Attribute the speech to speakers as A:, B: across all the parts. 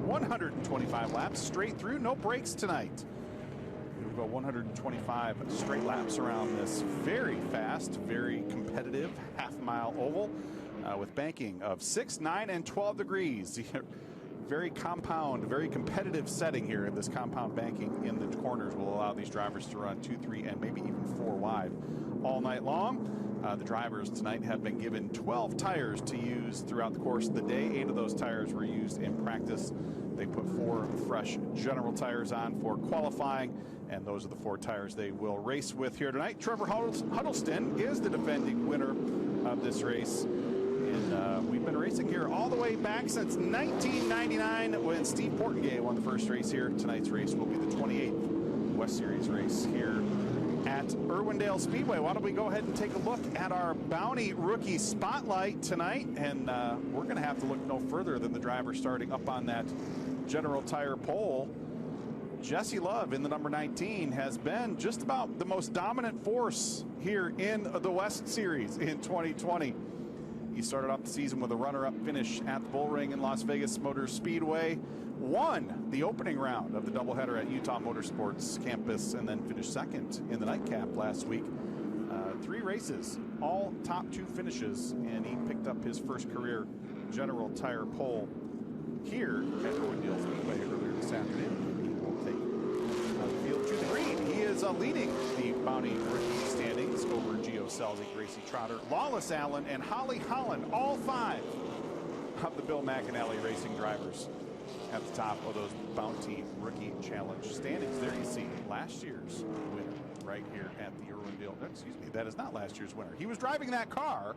A: 125 laps straight through, no breaks tonight. We'll go 125 straight laps around this very fast, very competitive half-mile oval with banking of 6, 9, and 12 degrees. Very compound, very competitive setting here. This compound banking in the corners will allow these drivers to run 2, 3, and maybe even 4 wide all night long. The drivers tonight have been given 12 tires to use throughout the course of the day. 8 of those tires were used in practice. They put 4 fresh general tires on for qualifying, and those are the 4 tires they will race with here tonight. Trevor Huddleston is the defending winner of this race. And we've been racing here all the way back since 1999 when Steve Portengay won the first race here. Tonight's race will be the 28th West Series race here at Irwindale Speedway. Why don't we go ahead and take a look at our Bounty Rookie Spotlight tonight. And we're going to have to look no further than the driver starting up on that general tire pole. Jesse Love in the number 19 has been just about the most dominant force here in the West Series in 2020. He started off the season with a runner-up finish at the Bull Ring in Las Vegas Motor Speedway, won the opening round of the doubleheader at Utah Motorsports Campus, and then finished second in the nightcap last week. 3 races, all top 2 finishes, and he picked up his first career general tire pole here at Irwindale Speedway earlier this afternoon. He will take the field to the green. He is leading the Bounty Rookie standings over Gio Selzy, Gracie Trotter, Lawless Allen, and Holly Holland, all 5 of the Bill McAnally Racing drivers at the top of those Bounty Rookie Challenge standings. There you see last year's winner right here at the Irwindale. Excuse me, that is not last year's winner. He was driving that car,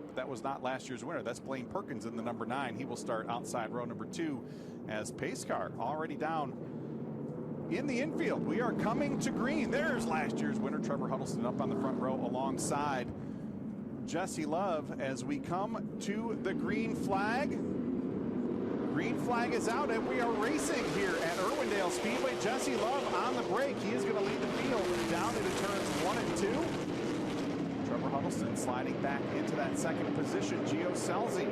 A: but that was not last year's winner. That's Blaine Perkins in the number 9. He will start outside row number 2 as pace car already down in the infield. We are coming to green. There's last year's winner, Trevor Huddleston, up on the front row alongside Jesse Love as we come to the green flag. Green flag is out, and we are racing here at Irwindale Speedway. Jesse Love on the brake. He is going to lead the field down into turns 1 and 2. Trevor Huddleston sliding back into that second position. Gio Selzy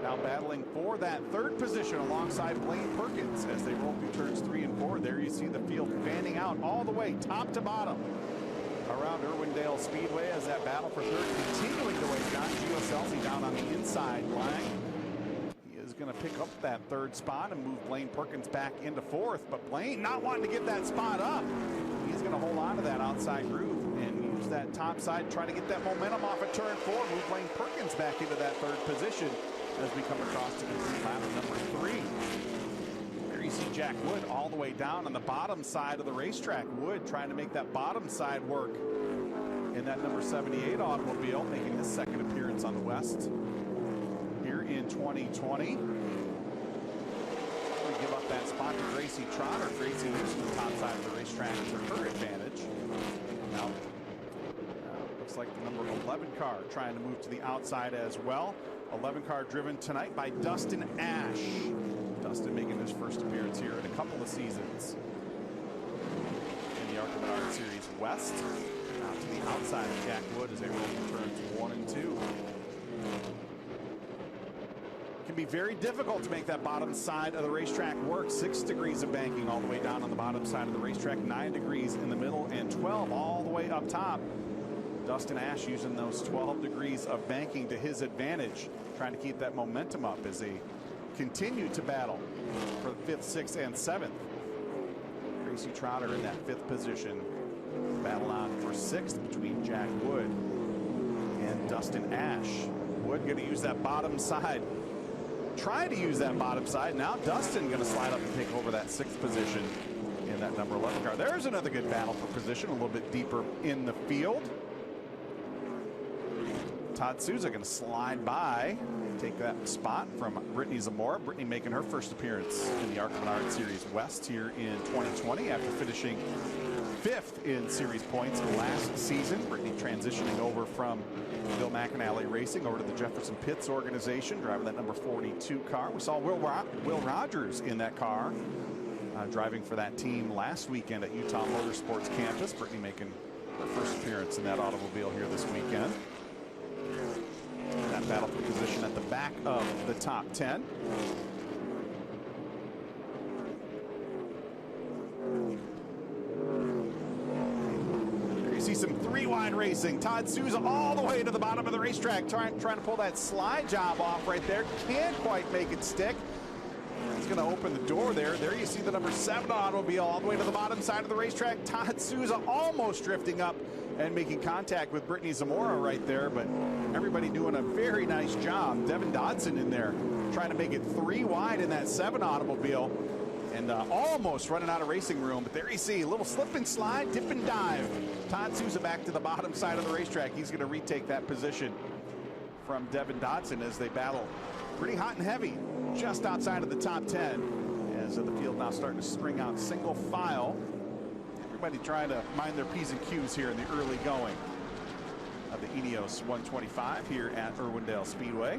A: now battling for that third position alongside Blaine Perkins as they roll through turns 3 and 4. There you see the field fanning out all the way top to bottom around Irwindale Speedway as that battle for third continuing to weigh down. Gio Selzy down on the inside line. He is going to pick up that third spot and move Blaine Perkins back into fourth, but Blaine not wanting to give that spot up. He's going to hold on to that outside groove and use that top side, try to get that momentum off of turn 4, move Blaine Perkins back into that third position as we come across to complete lap number 3. There you see Jack Wood all the way down on the bottom side of the racetrack. Wood trying to make that bottom side work in that number 78 automobile, making his second appearance on the West here in 2020. We give up that spot to Gracie Trotter. Gracie using the top side of the racetrack to her advantage. Now, looks like the number 11 car trying to move to the outside as well. 11 car driven tonight by Dustin Ash. Dustin making his first appearance here in a couple of seasons in the ARCA Menards Series West. Out to the outside of Jack Wood as they roll through turns 1 and 2. It can be very difficult to make that bottom side of the racetrack work. 6 degrees of banking all the way down on the bottom side of the racetrack, 9 degrees in the middle, and 12 all the way up top. Dustin Ash using those 12 degrees of banking to his advantage, trying to keep that momentum up as they continue to battle for the 5th, 6th, and 7th. Gracie Trotter in that 5th position. Battle on for 6th between Jack Wood and Dustin Ash. Wood going to use that bottom side. Trying to use that bottom side. Now Dustin going to slide up and take over that 6th position in that number 11 car. There's another good battle for position, a little bit deeper in the field. Todd Souza going to slide by, take that spot from Brittany Zamora. Brittany making her first appearance in the ARCA Menards Series West here in 2020 after finishing 5th in series points last season. Brittany transitioning over from Bill McAnally Racing over to the Jefferson Pitts organization, driving that number 42 car. We saw Will Rogers in that car, driving for that team last weekend at Utah Motorsports Campus. Brittany making her first appearance in that automobile here this weekend. That battle for position at the back of the top 10. see some three-wide racing. Todd Souza all the way to the bottom of the racetrack, trying to pull that slide job off right there. Can't quite make it stick. He's going to open the door there. There you see the number 7 automobile all the way to the bottom side of the racetrack. Todd Souza almost drifting up and making contact with Brittany Zamora right there, but everybody doing a very nice job. Devin Dodson in there trying to make it 3 wide in that 7 automobile, and almost running out of racing room. But there you see a little slip and slide, dip and dive. Todd Souza back to the bottom side of the racetrack. He's going to retake that position from Devin Dodson as they battle pretty hot and heavy just outside of the top 10, as the field now starting to string out single file. Everybody trying to mind their P's and Q's here in the early going of the Ineos 125 here at Irwindale Speedway.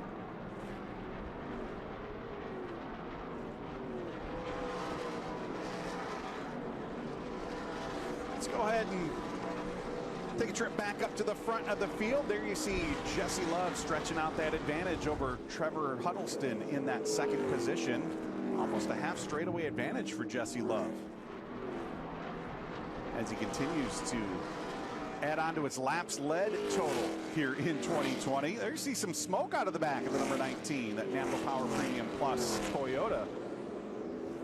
A: Let's go ahead and take a trip back up to the front of the field. There you see Jesse Love stretching out that advantage over Trevor Huddleston in that second position. Almost a half straightaway advantage for Jesse Love, as he continues to add on to his laps led total here in 2020. There you see some smoke out of the back of the number 19, that Napa Power Premium Plus Toyota. I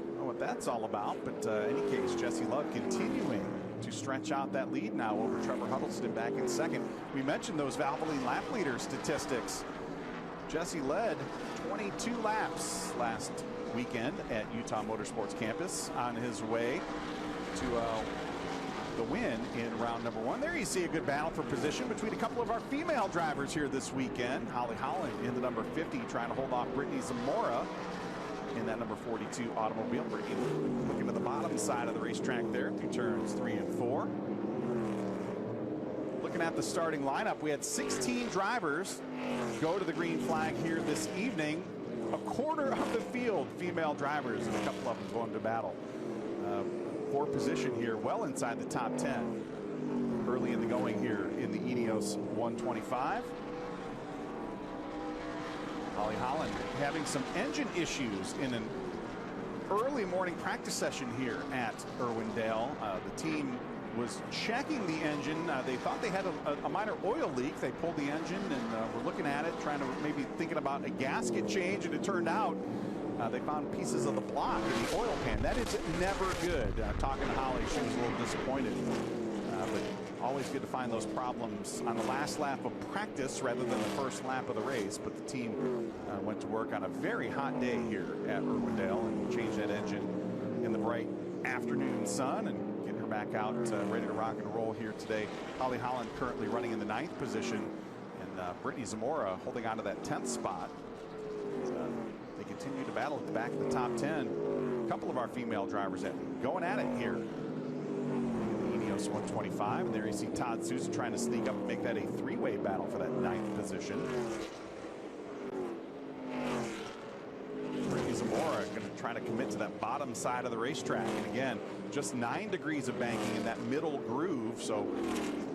A: don't know what that's all about, but in any case, Jesse Love continuing to stretch out that lead now over Trevor Huddleston back in second. We mentioned those Valvoline lap leader statistics. Jesse led 22 laps last weekend at Utah Motorsports Campus on his way to the win in round number 1. There you see a good battle for position between a couple of our female drivers here this weekend. Holly Holland in the number 50 trying to hold off Brittany Zamora in that number 42 automobile. Brittany looking to the bottom side of the racetrack there through turns 3 and 4. Looking at the starting lineup, we had 16 drivers go to the green flag here this evening. A quarter of the field female drivers, and a couple of them going to battle for position here, well inside the top 10 early in the going here in the Ineos 125. Holly Holland having some engine issues in an early morning practice session here at Irwindale. The team was checking the engine. They thought they had a minor oil leak. They pulled the engine and were looking at it, trying to maybe thinking about a gasket change, and it turned out they found pieces of the block in the oil pan. That is never good. Talking to Holly, she was a little disappointed. But always good to find those problems on the last lap of practice rather than the first lap of the race. But the team went to work on a very hot day here at Irwindale and changed that engine in the bright afternoon sun and getting her back out ready to rock and roll here today. Holly Holland currently running in the 9th position, and Brittany Zamora holding on to that 10th spot. They continue to battle at the back of the top 10. A couple of our female drivers going at it here in the Ineos 125. And there you see Todd Souza trying to sneak up and make that a 3-way battle for that 9th position. Brittany Zamora going to try to commit to that bottom side of the racetrack. And again, just 9 degrees of banking in that middle groove. So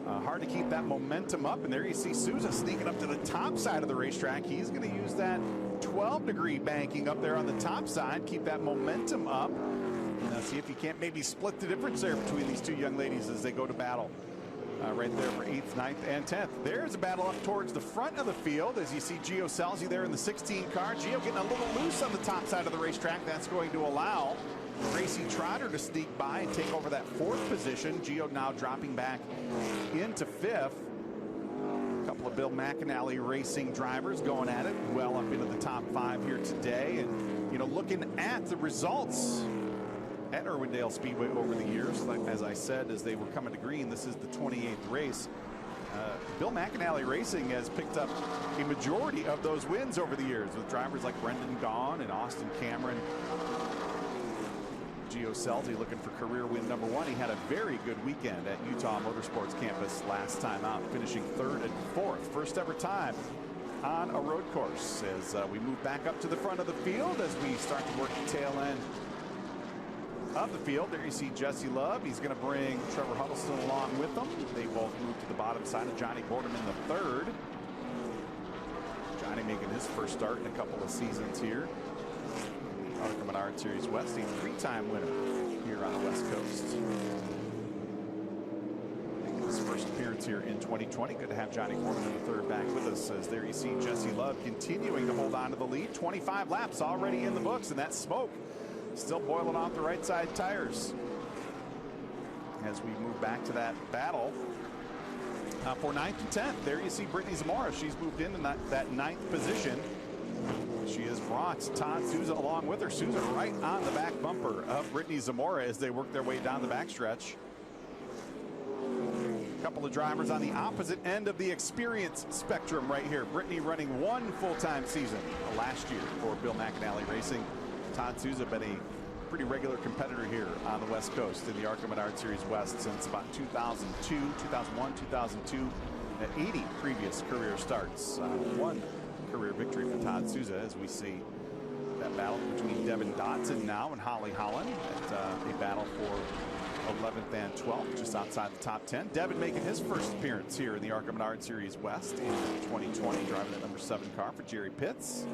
A: hard to keep that momentum up. And there you see Souza sneaking up to the top side of the racetrack. He's going to use that 12-degree banking up there on the top side, keep that momentum up, and see if you can't maybe split the difference there between these two young ladies as they go to battle right there for 8th, 9th, and 10th. There's a battle up towards the front of the field as you see Gio Selzy there in the 16 car. Gio getting a little loose on the top side of the racetrack. That's going to allow Gracie Trotter to sneak by and take over that 4th position. Gio now dropping back into 5th. A couple of Bill McAnally Racing drivers going at it well up into the top 5 here today. And, you know, looking at the results at Irwindale Speedway over the years, like as I said, as they were coming to green, this is the 28th race. Bill McAnally Racing has picked up a majority of those wins over the years with drivers like Brendan Gaughan and Austin Cameron. Gio Selzy looking for career win number 1. He had a very good weekend at Utah Motorsports Campus last time out, finishing 3rd and 4th. First ever time on a road course as we move back up to the front of the field as we start to work the tail end of the field. There you see Jesse Love. He's going to bring Trevor Huddleston along with them. They both move to the bottom side of Johnny Boardman in the 3rd. Johnny making his first start in a couple of seasons here. ARCA Menards Series West, a 3-time winner here on the West Coast. Making his first appearance Menards here in 2020. Good to have Johnny Corman III back with us, as there you see Jesse Love continuing to hold on to the lead. 25 laps already in the books, and that smoke still boiling off the right side tires. As we move back to that battle for 9th and 10th, there you see Brittany Zamora. She's moved into that 9th position. She has brought Todd Souza along with her. Souza right on the back bumper of Brittany Zamora as they work their way down the backstretch. A couple of drivers on the opposite end of the experience spectrum right here. Brittany running one full-time season last year for Bill McAnally Racing. Todd Souza been a pretty regular competitor here on the West Coast in the ARCA Menards Series West since about 2002, 2001, 2002, 80 previous career starts. One career victory for Todd Souza, as we see that battle between Devin Dodson now and Holly Holland at a battle for 11th and 12th, just outside the top 10. Devin making his first appearance here in the ARCA Menards Series West in 2020, driving that number 7 car for Jerry Pitts.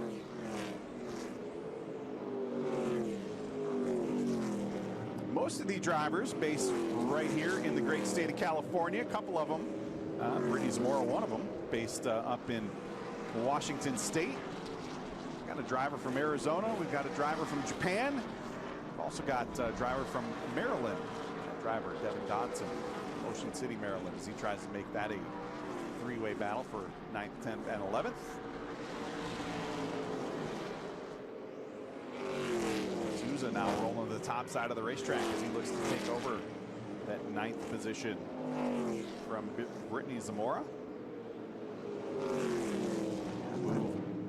A: Most of the drivers based right here in the great state of California. A couple of them, Brittany Zamora, one of them, based up in Washington State. We've got a driver from Arizona. We've got a driver from Japan. We've also got a driver from Maryland. That driver, Devin Dodson, Ocean City, Maryland, as he tries to make that a three-way battle for 9th, 10th, and 11th. Souza now rolling to the top side of the racetrack as he looks to take over that 9th position from Brittany Zamora.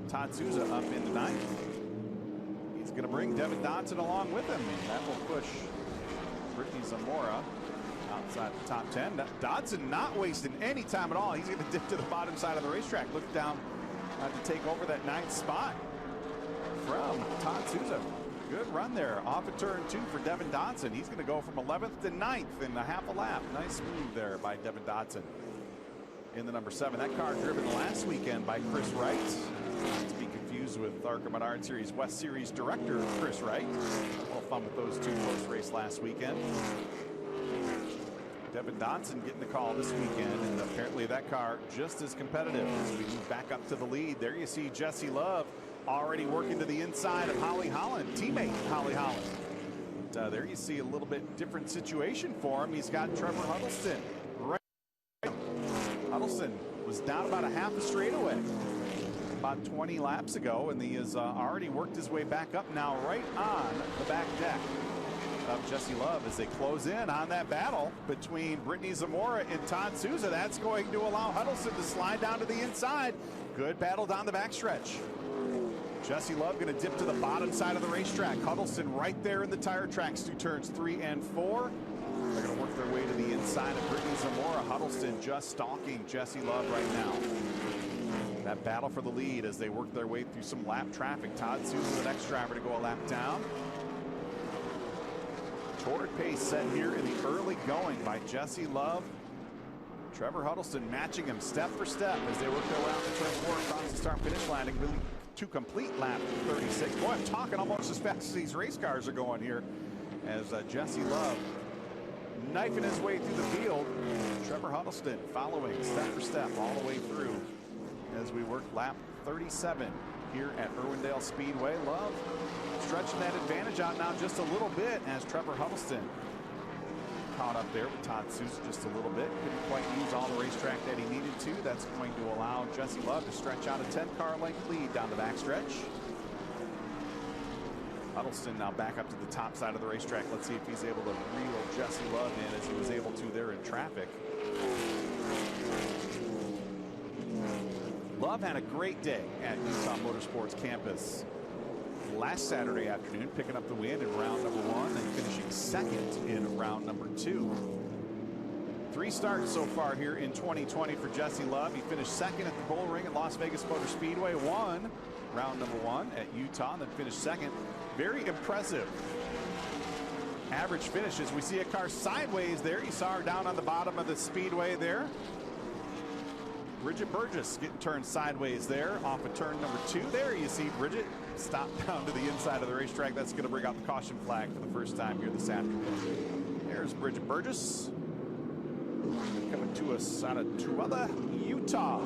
A: Todd Souza up into 9th. He's going to bring Devin Dodson along with him, and that will push Brittany Zamora outside the top 10. Dodson not wasting any time at all. He's going to dip to the bottom side of the racetrack, look down to take over that 9th spot from Todd Souza. Good run there off of turn 2 for Devin Dodson. He's going to go from 11th to 9th in a half a lap. Nice move there by Devin Dodson in the number 7. That car driven last weekend by Chris Wright. Not to be confused with ARCA Menards Series West Series director Chris Wright. A little fun with those two post-race last weekend. Devin Dodson getting the call this weekend, and apparently that car just as competitive as we move back up to the lead. There you see Jesse Love already working to the inside of Holly Holland, teammate Holly Holland. And, there you see a little bit different situation for him. He's got Trevor Huddleston right. Huddleston was down about a half a straightaway about 20 laps ago, and he has already worked his way back up now right on the back deck of Jesse Love as they close in on that battle between Brittany Zamora and Todd Souza. That's going to allow Huddleston to slide down to the inside. Good battle down the backstretch. Jesse Love going to dip to the bottom side of the racetrack. Huddleston right there in the tire tracks through turns 3 and 4. They're going to work their way to the inside of Brittany Zamora. Huddleston just stalking Jesse Love right now. That battle for the lead as they work their way through some lap traffic. Todd Souza, the next driver to go a lap down. Torrid pace set here in the early going by Jesse Love. Trevor Huddleston matching him step for step as they work their way out to turn 4 across the start-finish line and really to complete lap 36. Boy, I'm talking almost as fast as these race cars are going here as Jesse Love knifing his way through the field. Trevor Huddleston following step for step all the way through as we work lap 37 here at Irwindale Speedway. Love stretching that advantage out now just a little bit as Trevor Huddleston caught up there with Todd Souza just a little bit. Couldn't quite use all the racetrack that he needed to. That's going to allow Jesse Love to stretch out a 10-car length lead down the backstretch. Huddleston now back up to the top side of the racetrack. Let's see if he's able to reel Jesse Love in as he was able to there in traffic. Love had a great day at Utah Motorsports Campus last Saturday afternoon, picking up the win in round number 1 and finishing second in round number 2. 3 starts so far here in 2020 for Jesse Love. He finished second at the Bull Ring at Las Vegas Motor Speedway, won round number 1 at Utah, and then finished second. Very impressive average finishes. We see a car sideways there. You saw her down on the bottom of the speedway there. Bridget Burgess getting turned sideways there off of turn number 2. There you see Bridget stop down to the inside of the racetrack. That's going to bring out the caution flag for the first time here this afternoon. There's Bridget Burgess. coming to us out of Tooele, Utah.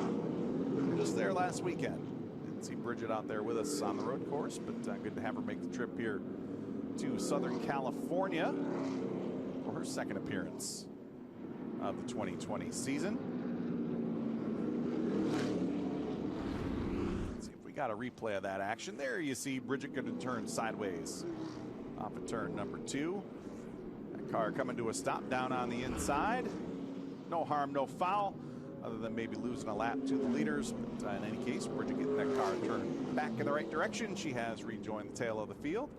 A: Just there last weekend. Didn't see Bridget out there with us on the road course, but good to have her make the trip here to Southern California for her second appearance of the 2020 season. Let's see if we got a replay of that action. There you see Bridget going to turn sideways off of turn number 2. That car coming to a stop down on the inside. No harm, no foul, other than maybe losing a lap to the leaders. But in any case, Bridget getting that car turned back in the right direction. She has rejoined the tail of the field.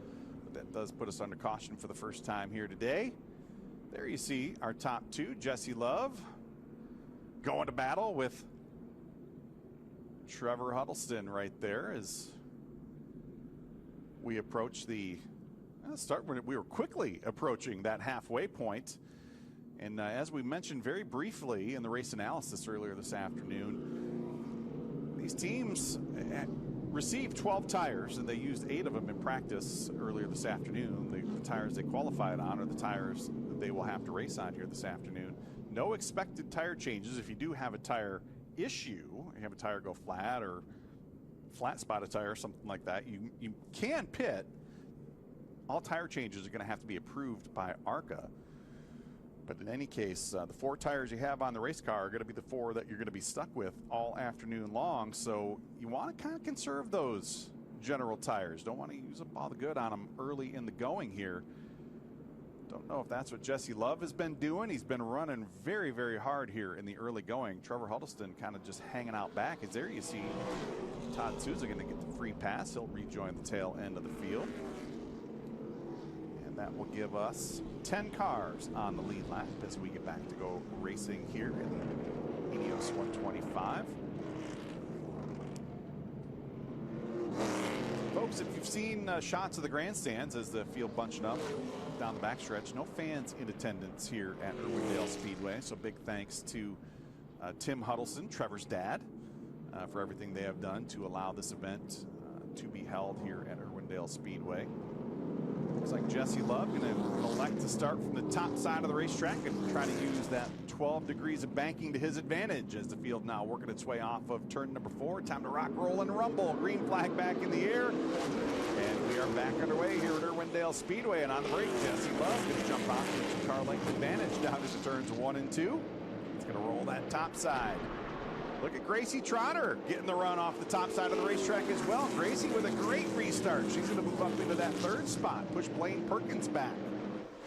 A: But that does put us under caution for the first time here today. There you see our top 2, Jesse Love going to battle with Trevor Huddleston right there as we approach the start. We were quickly approaching that halfway point. And as we mentioned very briefly in the race analysis earlier this afternoon, these teams received 12 tires, and they used 8 of them in practice earlier this afternoon. The tires they qualified on are the tires that they will have to race on here this afternoon. No expected tire changes. If you do have a tire issue, you have a tire go flat or flat spot a tire or something like that, you can pit. All tire changes are going to have to be approved by ARCA. But in any case, the 4 tires you have on the race car are going to be the 4 that you're going to be stuck with all afternoon long. So you want to kind of conserve those general tires. Don't want to use up all the good on them early in the going here. Don't know if that's what Jesse Love has been doing. He's been running very, very hard here in the early going. Trevor Huddleston kind of just hanging out back. As there you see Todd Souza going to get the free pass. He'll rejoin the tail end of the field. That will give us 10 cars on the lead lap as we get back to go racing here in the Ineos 125. Folks, if you've seen shots of the grandstands as the field bunching up down the backstretch, no fans in attendance here at Irwindale Speedway. So big thanks to Tim Huddleston, Trevor's dad, for everything they have done to allow this event to be held here at Irwindale Speedway. Looks like Jesse Love going to elect to start from the top side of the racetrack and try to use that 12 degrees of banking to his advantage as the field now working its way off of turn number 4. Time to rock, roll, and rumble. Green flag back in the air. And we are back underway here at Irwindale Speedway. And on the break, Jesse Love going to jump off with a car length advantage down into turns 1 and 2. He's going to roll that top side. Look at Gracie Trotter getting the run off the top side of the racetrack as well. Gracie with a great restart. She's going to move up into that 3rd spot, push Blaine Perkins back.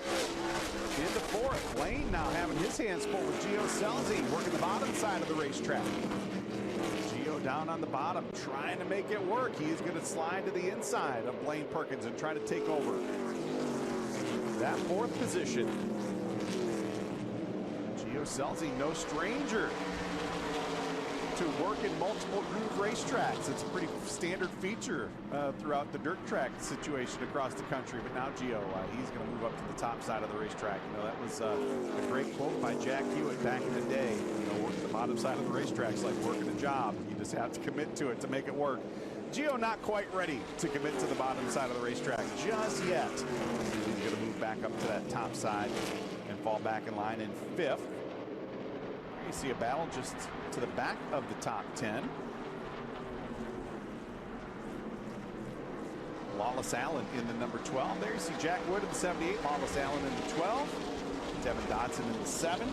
A: Into 4th. Blaine now having his hands full with Gio Selzy working the bottom side of the racetrack. Gio down on the bottom, trying to make it work. He's going to slide to the inside of Blaine Perkins and try to take over that 4th position. Gio Selzy, no stranger to work in multiple groove racetracks. It's a pretty standard feature throughout the dirt track situation across the country. But now Gio, he's going to move up to the top side of the racetrack. You know, that was a great quote by Jack Hewitt back in the day. You know, working the bottom side of the racetrack's like working a job. You just have to commit to it to make it work. Gio not quite ready to commit to the bottom side of the racetrack just yet. He's going to move back up to that top side and fall back in line in 5th. You see a battle just to the back of the top 10. Lawless Allen in the number 12. There you see Jack Wood in the 78, Lawless Allen in the 12, Devin Dodson in the 7.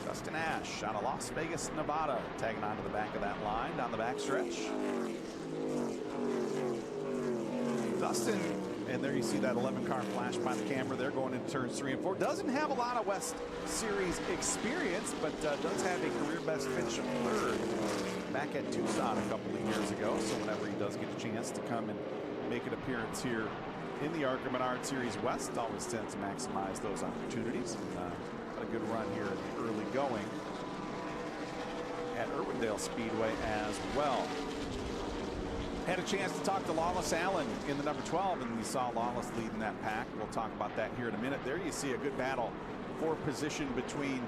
A: Dustin Ash out of Las Vegas, Nevada, tagging onto the back of that line down the backstretch. Dustin, and there you see that 11-car flash by the camera there going into turns 3 and 4. Doesn't have a lot of West Series experience, but does have a career best finish of 3rd back at Tucson a couple of years ago. So whenever he does get a chance to come and make an appearance here in the ARCA Menards Series West, always tends to maximize those opportunities. And got a good run here in the early going at Irwindale Speedway as well. Had a chance to talk to Lawless Allen in the number 12, and we saw Lawless leading that pack. We'll talk about that here in a minute. There you see a good battle for position between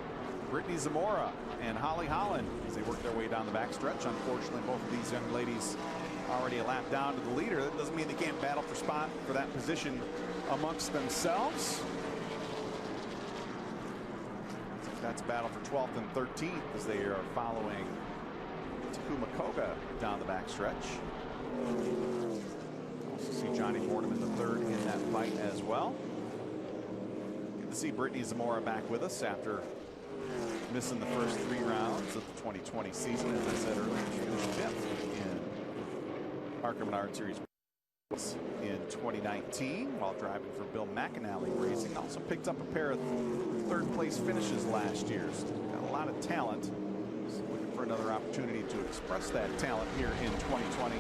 A: Brittany Zamora and Holly Holland as they work their way down the backstretch. Unfortunately, both of these young ladies already a lap down to the leader. That doesn't mean they can't battle for that position amongst themselves. That's a battle for 12th and 13th as they are following Takuma Koga down the backstretch. Also see Johnny Mortimer in the third in that fight as well. Good to see Brittany Zamora back with us after missing the first 3 rounds of the 2020 season. As I said earlier, she finished 5th in ARCA Menards Series in 2019 while driving for Bill McAnally Racing. Also picked up a pair of third-place finishes last year. So got a lot of talent. So looking for another opportunity to express that talent here in 2020.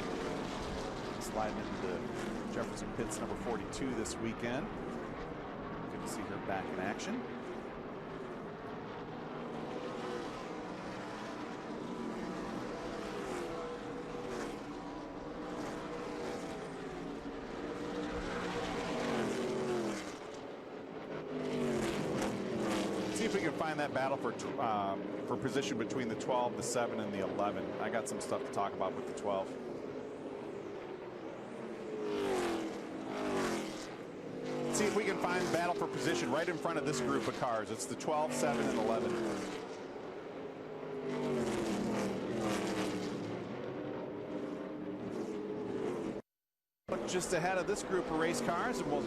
A: Sliding into Jefferson Pits number 42 this weekend. Good to see her back in action. See if we can find that battle for position between the 12, the 7, and the 11. I got some stuff to talk about with the 12. See if we can find battle for position right in front of this group of cars. It's the 12, 7, and 11. Look just ahead of this group of race cars, and we'll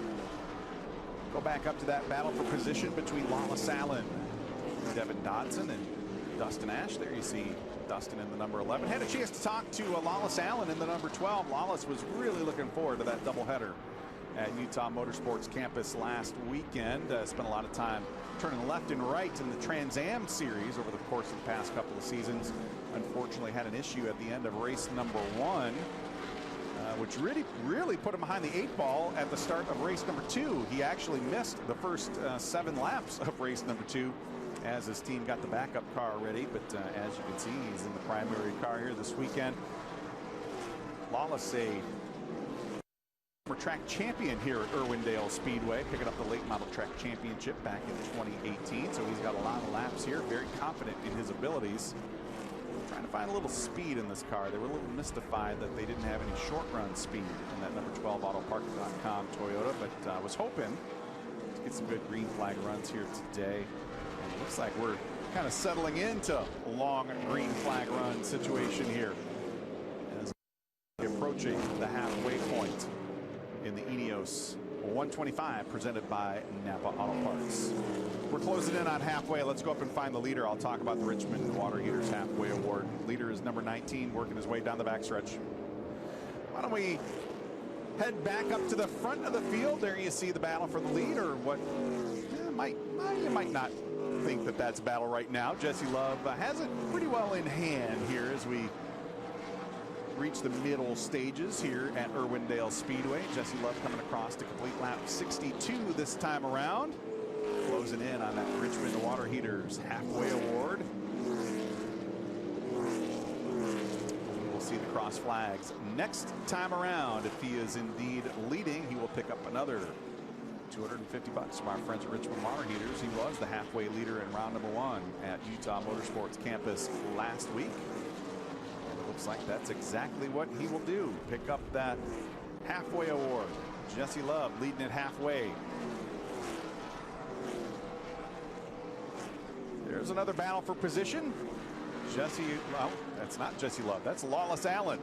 A: go back up to that battle for position between Lawless Allen, Devin Dodson, and Dustin Ash. There you see Dustin in the number 11. Had a chance to talk to Lawless Allen in the number 12. Lawless was really looking forward to that doubleheader at Utah Motorsports Campus last weekend. Spent a lot of time turning left and right in the Trans Am series over the course of the past couple of seasons. Unfortunately had an issue at the end of race number 1. Which really put him behind the 8 ball at the start of race number 2. He actually missed the first 7 laps of race number 2 as his team got the backup car ready. But as you can see, he's in the primary car here this weekend. Lawless, a former track champion here at Irwindale Speedway, picking up the late model track championship back in 2018. So he's got a lot of laps here, very confident in his abilities. Trying to find a little speed in this car. They were a little mystified that they didn't have any short run speed in that number 12 autopark.com Toyota, but I was hoping to get some good green flag runs here today. And it looks like we're kind of settling into a long green flag run situation here as we're approaching the halfway point in the Ineos 125 presented by Napa Auto Parts. We're closing in on halfway. Let's go up and find the leader. I'll talk about the Richmond Water Heaters Halfway Award. Leader is number 19, working his way down the backstretch. Why don't we head back up to the front of the field? There you see the battle for the lead, or what you might not think that that's a battle right now. Jesse Love has it pretty well in hand here as we reach the middle stages here at Irwindale Speedway. Jesse Love coming across to complete lap 62 this time around. Closing in on that Richmond Water Heaters Halfway Award. We'll see the cross flags next time around. If he is indeed leading, he will pick up another $250 from our friends at Richmond Water Heaters. He was the halfway leader in round number 1 at Utah Motorsports Campus last week. Looks like that's exactly what he will do. Pick up that halfway award. Jesse Love leading it halfway. There's another battle for position. Well, that's not Jesse Love. That's Lawless Allen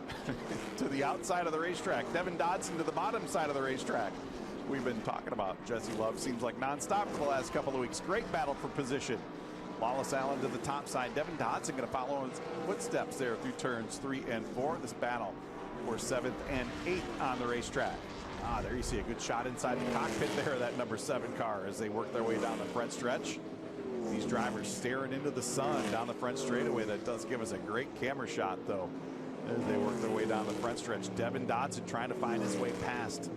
A: to the outside of the racetrack. Devin Dodson to the bottom side of the racetrack. We've been talking about Jesse Love. Seems like nonstop for the last couple of weeks. Great battle for position. Lawless Allen to the top side. Devin Dodson going to follow his footsteps there through turns 3 and 4. This battle for 7th and 8th on the racetrack. There you see a good shot inside the cockpit there of that number 7 car as they work their way down the front stretch. These drivers staring into the sun down the front straightaway. That does give us a great camera shot, though, as they work their way down the front stretch. Devin Dodson trying to find his way past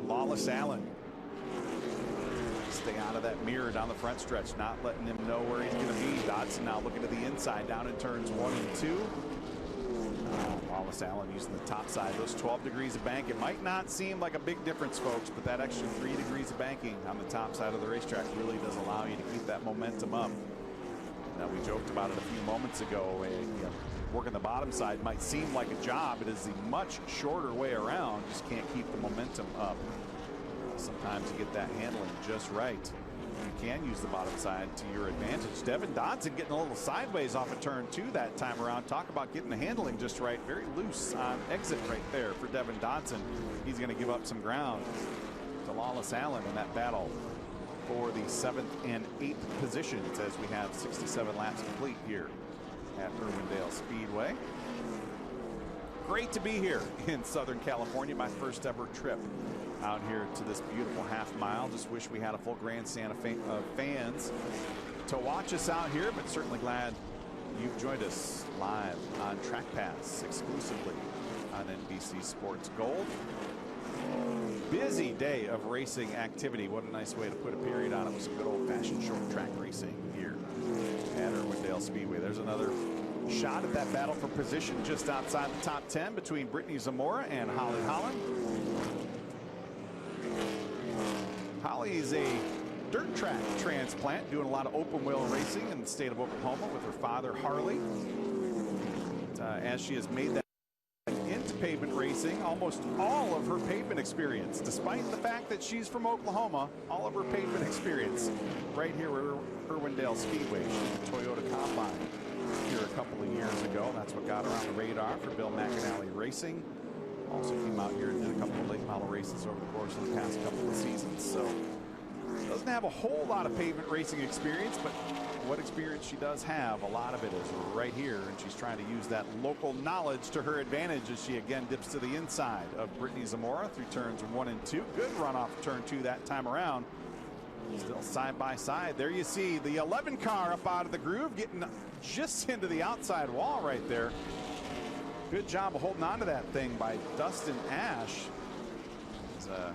A: Lawless Allen. Stay out of that mirror down the front stretch, not letting him know where he's going to be. Dodson now looking to the inside down in turns 1 and 2. Lawless Allen using the top side. Those 12 degrees of bank. It might not seem like a big difference, folks, but that extra 3 degrees of banking on the top side of the racetrack really does allow you to keep that momentum up. Now, we joked about it a few moments ago. Working the bottom side might seem like a job. It is the much shorter way around. Just can't keep the momentum up. Sometimes you get that handling just right. you can use the bottom side to your advantage. Devin Dodson getting a little sideways off of turn 2 that time around. Talk about getting the handling just right. Very loose on exit right there for Devin Dodson. He's going to give up some ground to Lawless Allen in that battle for the 7th and 8th positions as we have 67 laps complete here at Irwindale Speedway. Great to be here in Southern California. My first ever trip out here to this beautiful half mile. Just wish we had a full grandstand of fans to watch us out here, but certainly glad you've joined us live on Track Pass exclusively on NBC Sports Gold. Busy day of racing activity. What a nice way to put a period on it with some good old-fashioned short track racing here at Irwindale Speedway. There's another shot at that battle for position just outside the top 10 between Brittany Zamora and Holly Holland. Holly is a dirt track transplant, doing a lot of open wheel racing in the state of Oklahoma with her father Harley. As she has made that into pavement racing, almost all of her pavement experience, despite the fact that she's from Oklahoma, all of her pavement experience right here at Irwindale Speedway. She's a Toyota Combine here a couple of years ago. That's what got her on the radar for Bill McAnally Racing. Also came out here and did a couple of late model races over the course of the past couple of seasons. So doesn't have a whole lot of pavement racing experience, but what experience she does have, a lot of it is right here, and she's trying to use that local knowledge to her advantage as she again dips to the inside of Brittany Zamora through turns 1 and 2. Good run off turn 2 that time around. Still side by side. There you see the 11 car up out of the groove, getting just into the outside wall right there. Good job of holding on to that thing by Dustin Ash. I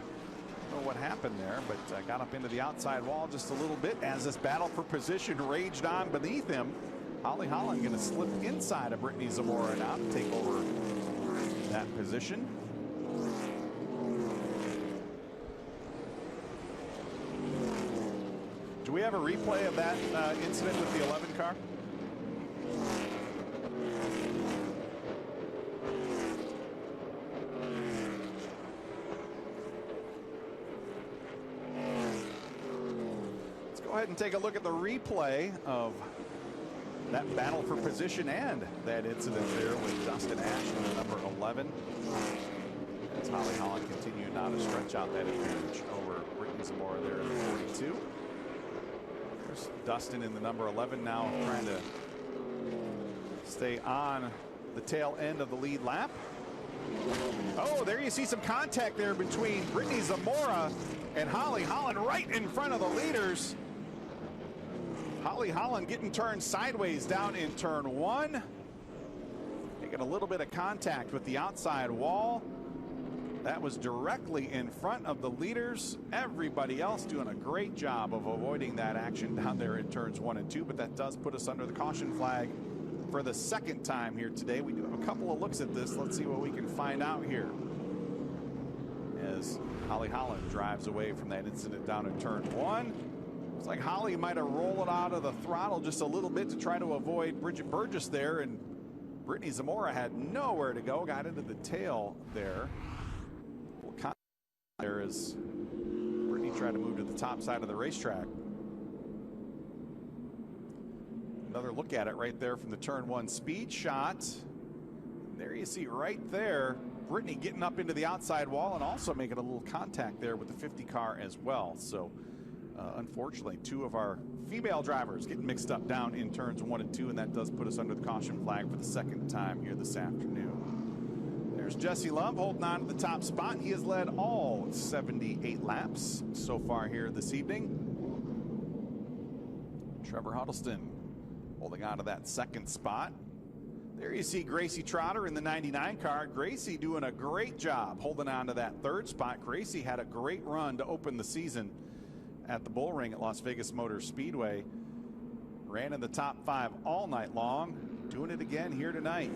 A: don't know what happened there, but got up into the outside wall just a little bit as this battle for position raged on beneath him. Holly Holland going to slip inside of Brittany Zamora now to take over that position. Do we have a replay of that incident with the 11 car? Go ahead and take a look at the replay of that battle for position and that incident there with Dustin Ash in the number 11. As Holly Holland continued now to stretch out that advantage over Brittany Zamora there in the 42. There's Dustin in the number 11 now trying to stay on the tail end of the lead lap. Oh, there you see some contact there between Brittany Zamora and Holly Holland right in front of the leaders. Holly Holland getting turned sideways down in turn 1. Making a little bit of contact with the outside wall. That was directly in front of the leaders. Everybody else doing a great job of avoiding that action down there in turns 1 and 2, but that does put us under the caution flag for the second time here today. We do have a couple of looks at this. Let's see what we can find out here as Holly Holland drives away from that incident down in turn 1. It's like Holly might have rolled out of the throttle just a little bit to try to avoid Bridget Burgess there, and Brittany Zamora had nowhere to go, got into the tail there. There as Brittany tried to move to the top side of the racetrack. Another look at it right there from the turn 1 speed shot. There you see right there Brittany getting up into the outside wall and also making a little contact there with the 50 car as well. So unfortunately, 2 of our female drivers getting mixed up down in turns 1 and 2, and that does put us under the caution flag for the second time here this afternoon. There's Jesse Love holding on to the top spot. He has led all 78 laps so far here this evening. Trevor Huddleston holding on to that second spot. There you see Gracie Trotter in the 99 car. Gracie doing a great job holding on to that third spot. Gracie had a great run to open the season at the Bull Ring at Las Vegas Motor Speedway. Ran in the top 5 all night long. Doing it again here tonight.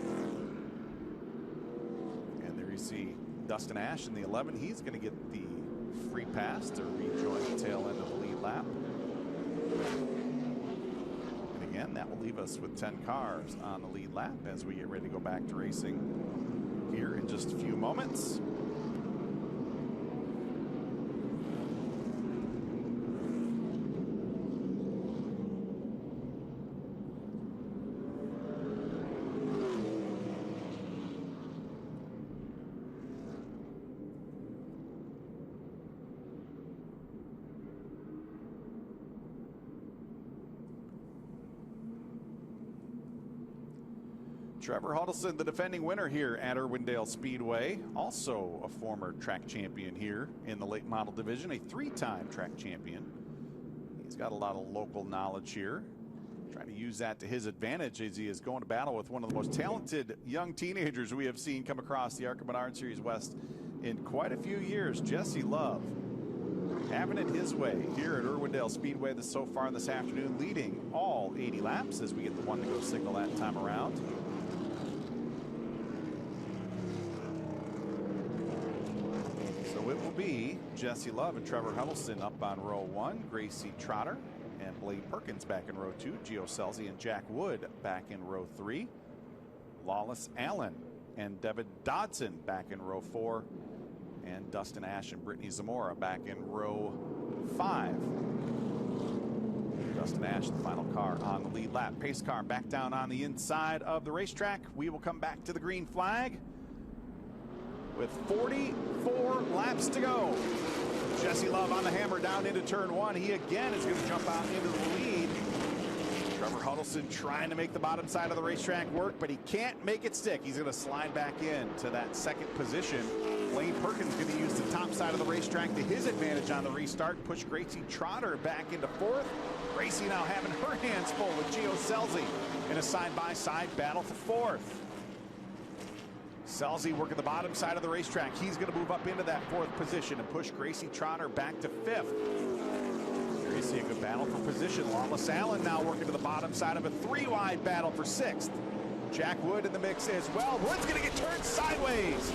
A: And there you see Dustin Ash in the 11. He's going to get the free pass to rejoin the tail end of the lead lap. And again, that will leave us with 10 cars on the lead lap as we get ready to go back to racing here in just a few moments. Trevor Huddleston, the defending winner here at Irwindale Speedway, also a former track champion here in the late model division, a 3-time track champion. He's got a lot of local knowledge here, trying to use that to his advantage as he is going to battle with one of the most talented young teenagers we have seen come across the ARCA Menards Series West in quite a few years, Jesse Love. Having it his way here at Irwindale Speedway so far this afternoon, leading all 80 laps as we get the one to go signal that time around. It will be Jesse Love and Trevor Huddleston up on row 1, Gracie Trotter and Blade Perkins back in row 2, Gio Selzy and Jack Wood back in row 3, Lawless Allen and Devin Dodson back in row 4, and Dustin Ash and Brittany Zamora back in row 5. Dustin Ash, the final car on the lead lap. Pace car back down on the inside of the racetrack. We will come back to the green flag with 44 laps to go. Jesse Love on the hammer down into turn 1. He again is going to jump out into the lead. Trevor Huddleston trying to make the bottom side of the racetrack work, but he can't make it stick. He's going to slide back in to that second position. Blaine Perkins going to use the top side of the racetrack to his advantage on the restart. Push Gracie Trotter back into 4th. Gracie now having her hands full with Gio Selzy in a side-by-side battle for 4th. Selzy working the bottom side of the racetrack. He's going to move up into that 4th position and push Gracie Trotter back to 5th. There you see a good battle for position. Lawless Allen now working to the bottom side of a 3-wide battle for 6th. Jack Wood in the mix as well. Wood's going to get turned sideways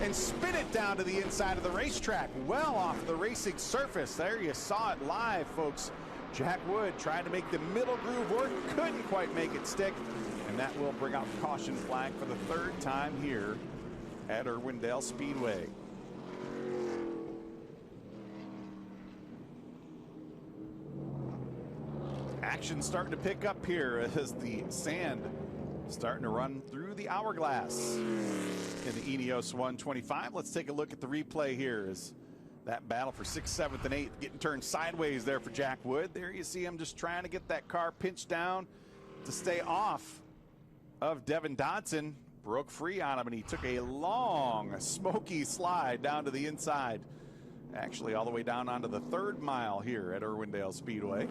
A: and spin it down to the inside of the racetrack, well off the racing surface. There you saw it live, folks. Jack Wood tried to make the middle groove work, couldn't quite make it stick. And that will bring out the caution flag for the 3rd time here at Irwindale Speedway. Action starting to pick up here as the sand starting to run through the hourglass in the Ineos 125. Let's take a look at the replay here as that battle for 6th, 7th, and 8th getting turned sideways there for Jack Wood. There you see him just trying to get that car pinched down to stay off of Devin Dodson. Broke free on him, and he took a long, smoky slide down to the inside. Actually, all the way down onto the 3rd mile here at Irwindale Speedway.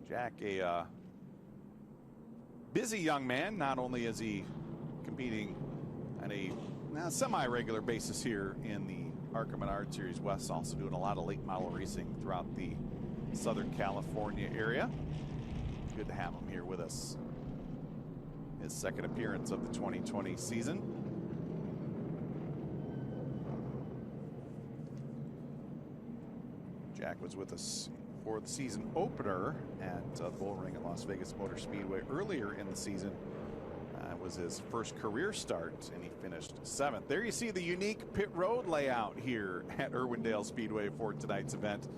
A: Jack, a busy young man. Not only is he competing on a semi-regular basis here in the ARCA Menards Series West, also doing a lot of late model racing throughout the Southern California area. Good to have him here with us. His 2nd appearance of the 2020 season. Jack was with us for the season opener at the Bull Ring at Las Vegas Motor Speedway earlier in the season. It was his first career start, and he finished 7th. There you see the unique pit road layout here at Irwindale Speedway for tonight's event.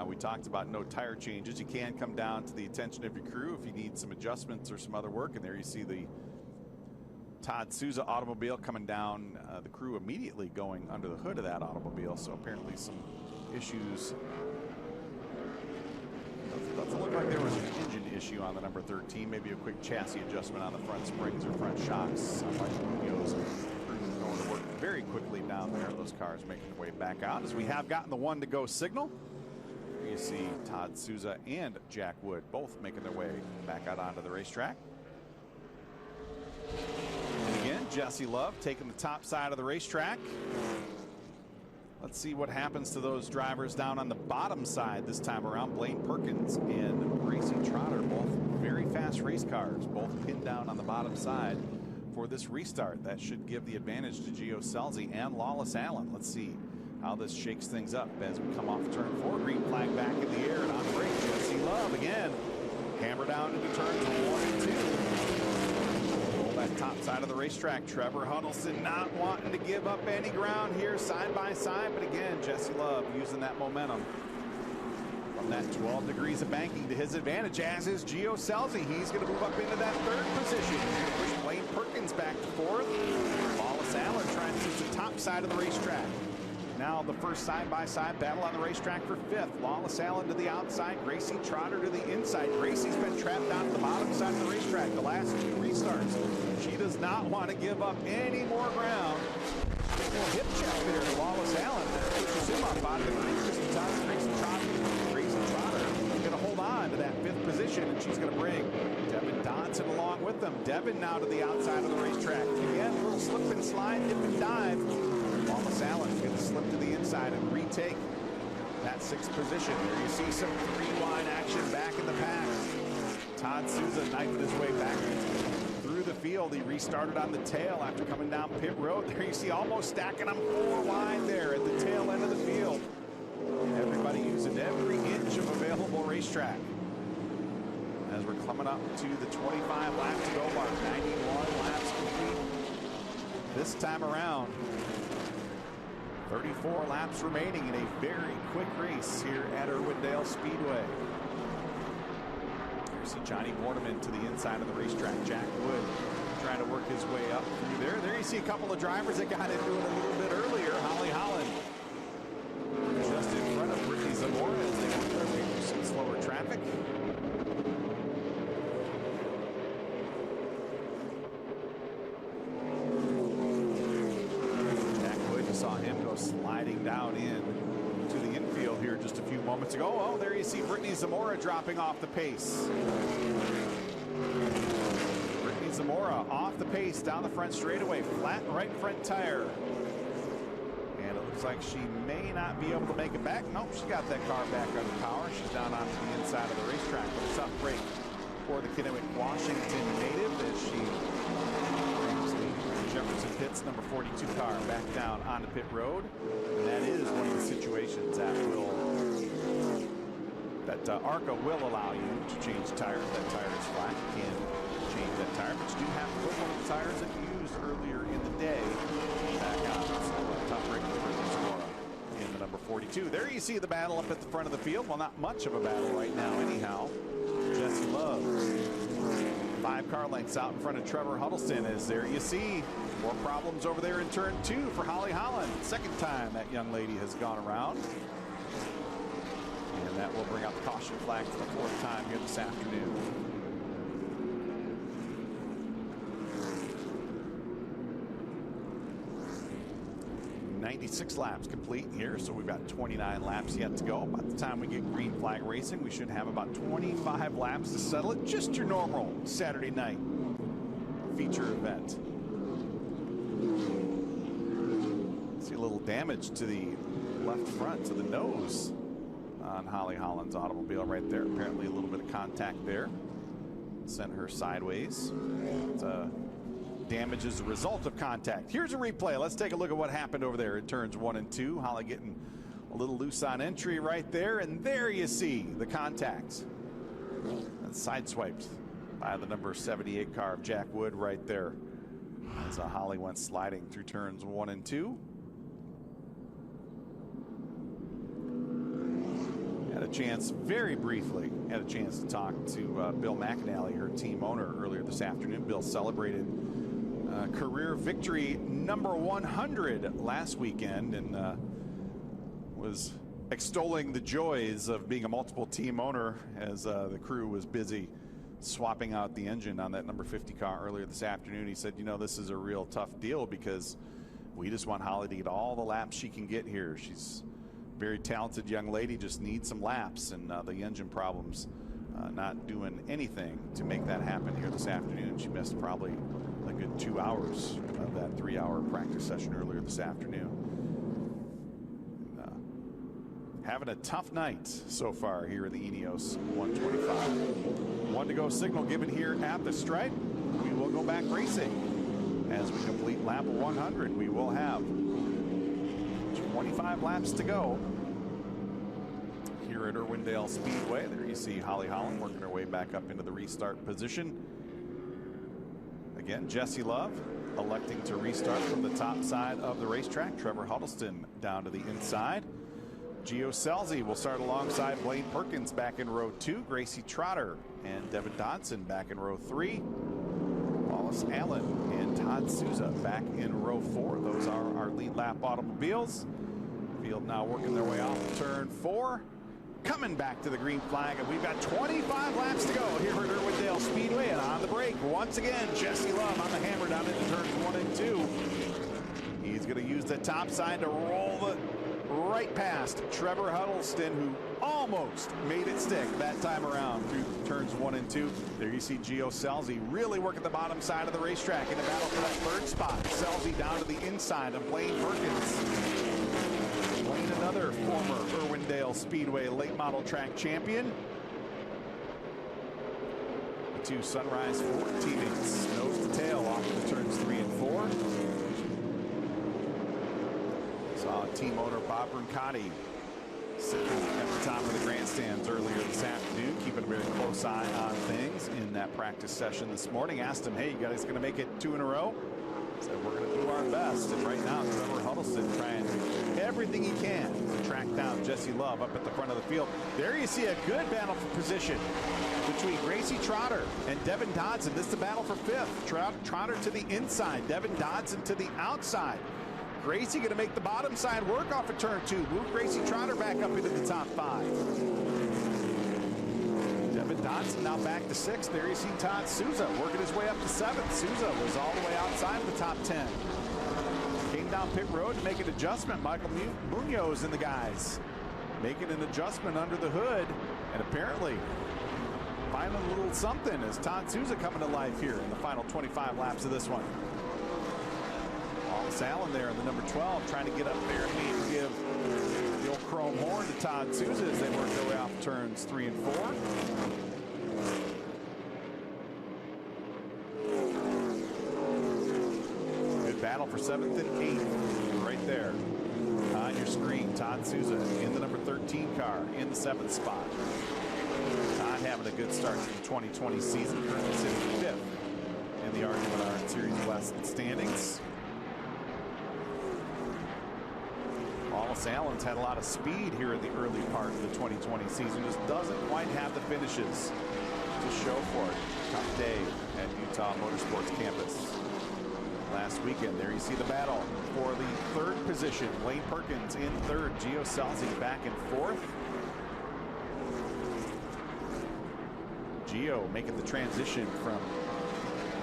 A: We talked about no tire changes. You can come down to the attention of your crew if you need some adjustments or some other work. And there you see the Todd Souza automobile coming down. The crew immediately going under the hood of that automobile. So apparently some issues. Doesn't look like there was an engine issue on the number 13. Maybe a quick chassis adjustment on the front springs or front shocks. Munoz going to work very quickly down there. Those cars making their way back out as we have gotten the one to go signal. You see Todd Souza and Jack Wood both making their way back out onto the racetrack. And again, Jesse Love taking the top side of the racetrack. Let's see what happens to those drivers down on the bottom side this time around. Blaine Perkins and Gracie Trotter, both very fast race cars, both pinned down on the bottom side for this restart. That should give the advantage to Gio Selzy and Lawless Allen. Let's see how this shakes things up as we come off turn 4. Green flag back in the air, and on brake, Jesse Love again. Hammer down into turns 1 and 2. Roll that top side of the racetrack. Trevor Huddleston not wanting to give up any ground here side by side, but again, Jesse Love using that momentum from that 12 degrees of banking to his advantage, as is Gio Selzy. He's going to move up into that 3rd position. He's going to push Blaine Perkins back to 4th. Lawless Allen trying to use the top side of the racetrack. Now the first side-by-side battle on the racetrack for fifth. Lawless Allen to the outside, Gracie Trotter to the inside. Gracie's been trapped down to the bottom side of the racetrack the last two restarts. She does not want to give up any more ground. A little hip check there to Lawless Allen. Pushes him up out of the ring. Gracie Trotter going to hold on to that fifth position, and she's going to bring Devin Dodson along with them. Devin now to the outside of the racetrack. Again, a little slip and slide, dip and dive. Lawless Allen is going to slip to the inside and retake that sixth position. There you see some three-wide action back in the pack. Todd Souza knifing his way back through the field. He restarted on the tail after coming down pit road. There you see almost stacking them four wide there at the tail end of the field. Everybody using every inch of available racetrack. As we're coming up to the 25 lap to go mark, 91 laps complete this time around. 34 laps remaining in a very quick race here at Irwindale Speedway. You see Johnny Borneman to the inside of the racetrack. Jack Wood trying to work his way up through there. There you see a couple of drivers that got into it a little bit earlier. Holly Holland just in front of Brittany Zamora as they go through some slower traffic. Saw him go sliding down in to the infield here just a few moments ago. Oh, there you see Brittany Zamora dropping off the pace. Brittany Zamora off the pace down the front straightaway, flat right front tire. And it looks like she may not be able to make it back. Nope, she got that car back under power. She's down onto the inside of the racetrack. But a tough break for the Kennewick, Washington native as she Jefferson Pitts number 42 car back down onto pit road. And that is one of the situations that ARCA will allow you to change tires. That tire is flat. You can change that tire, but you do have to put one of the tires that you used earlier in the day back on. So a tough break for in the number 42. There you see the battle up at the front of the field. Well, not much of a battle right now anyhow. Jesse Love, 5 car lengths out in front of Trevor Huddleston. As there you see more problems over there in turn 2 for Holly Holland. Second time that young lady has gone around. And that will bring out the caution flag for the 4th time here this afternoon. .96 laps complete here, so we've got 29 laps yet to go. By the time we get green flag racing, we should have about 25 laps to settle it. Just your normal Saturday night feature event. See a little damage to the left front, to the nose on Holly Holland's automobile right there. Apparently a little bit of contact there. Sent her sideways. Damage as a result of contact. Here's a replay. Let's take a look at what happened over there in turns 1 and 2. Holly getting a little loose on entry right there, and there you see the contact. And sideswiped by the number 78 car of Jack Wood right there as Holly went sliding through turns 1 and 2. Had a chance, very briefly, had a chance to talk to Bill McAnally, her team owner, earlier this afternoon. Bill celebrated career victory number 100 last weekend and was extolling the joys of being a multiple team owner as the crew was busy swapping out the engine on that number 50 car earlier this afternoon. He said, you know, this is a real tough deal because we just want Holly to get all the laps she can get here. She's a very talented young lady, just needs some laps, and the engine problems not doing anything to make that happen here this afternoon. She missed probably a good 2 hours of that 3-hour practice session earlier this afternoon. Having a tough night so far here in the Ineos 125. 1 to go signal given here at the stripe. We will go back racing as we complete lap 100. We will have 25 laps to go here at Irwindale Speedway. There you see Holly Holland working her way back up into the restart position. Again, Jesse Love electing to restart from the top side of the racetrack. Trevor Huddleston down to the inside. Gio Scelzi will start alongside Blaine Perkins back in row 2. Gracie Trotter and Devin Dodson back in row 3. Lawless Allen and Todd Souza back in row 4. Those are our lead lap automobiles. Field now working their way off turn 4. Coming back to the green flag, and we've got 25 laps to go here at Irwindale Speedway. And on the break, once again, Jesse Love on the hammer down into turns 1 and 2. He's going to use the top side to roll it right past Trevor Huddleston, who almost made it stick that time around through turns 1 and 2. There you see Gio Scelzi really working the bottom side of the racetrack in the battle for that 3rd spot. Scelzi down to the inside of Blaine Perkins. Blaine, another former Irwindale Speedway late model track champion. The 2 Sunrise Ford teammates nose to tail off of the turns 3 and 4. Saw team owner Bob Brancotti sitting at the top of the grandstands earlier this afternoon, keeping a very close eye on things in that practice session this morning. Asked him, hey, you guys going to make it 2 in a row? Said, we're going to do our best. And right now, Trevor Huddleston trying everything he can to track down Jesse Love up at the front of the field. There you see a good battle for position between Gracie Trotter and Devin Dodson. This is the battle for 5th. Trotter to the inside, Devin Dodson to the outside. Gracie going to make the bottom side work off of turn 2. Move Gracie Trotter back up into the top 5. Devin Dodson now back to 6th. There you see Todd Souza working his way up to 7th. Souza was all the way outside of the top 10. Came down pit road to make an adjustment. Michael Munoz and the guys making an adjustment under the hood, and apparently finding a little something as Todd Souza coming to life here in the final 25 laps of this one. Wallace Allen there in the number 12 trying to get up there and maybe give the old chrome horn to Todd Souza as they work their way off turns 3 and 4. Good battle for 7th and 8th right there on your screen. Todd Souza in the number 13 car in the 7th spot. Not having a good start to the 2020 season, currently sitting 5th in the ARCA Menards Series West standings. Wallace Allen's had a lot of speed here in the early part of the 2020 season, just doesn't quite have the finishes to show for it. Tough day at Utah Motorsports Campus last weekend. There you see the battle for the 3rd position. Blaine Perkins in 3rd, Gio Scelzi back in 4th. Gio making the transition from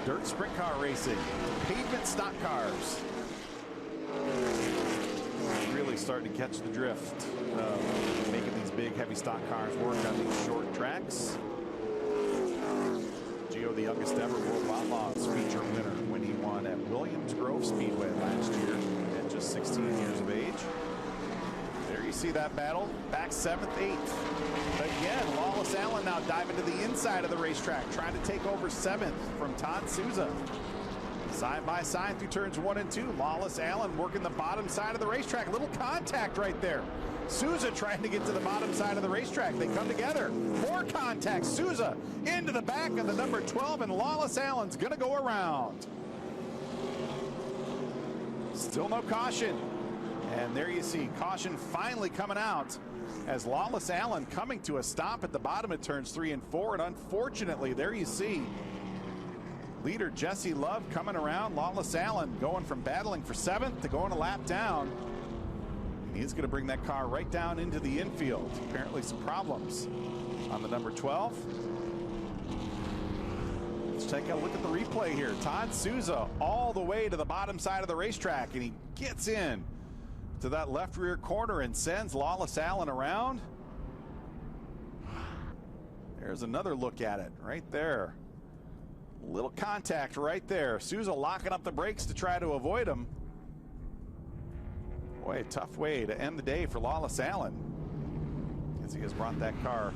A: dirt sprint car racing to pavement stock cars. Really starting to catch the drift of making these big heavy stock cars work on these short tracks. Gio, the youngest ever World Outlaws feature winner when he won at Williams Grove Speedway last year at just 16 years of age. There you see that battle. Back 7th, 8th. Again, Wallace Allen now diving to the inside of the racetrack, trying to take over 7th from Todd Souza. Side by side through turns 1 and 2. Wallace Allen working the bottom side of the racetrack. A little contact right there. Souza trying to get to the bottom side of the racetrack. They come together. More contact. Souza into the back of the number 12, and Wallace Allen's going to go around. Still no caution. And there you see caution finally coming out as Wallace Allen coming to a stop at the bottom of turns 3 and 4. And unfortunately, there you see leader Jesse Love coming around. Wallace Allen going from battling for 7th to going a lap down. And he's going to bring that car right down into the infield. Apparently some problems on the number 12. Let's take a look at the replay here. Todd Souza all the way to the bottom side of the racetrack, and he gets in to that left rear corner and sends Wallace Allen around. There's another look at it right there. Little contact right there. Souza locking up the brakes to try to avoid him. Boy, a tough way to end the day for Wallace Allen, as he has brought that car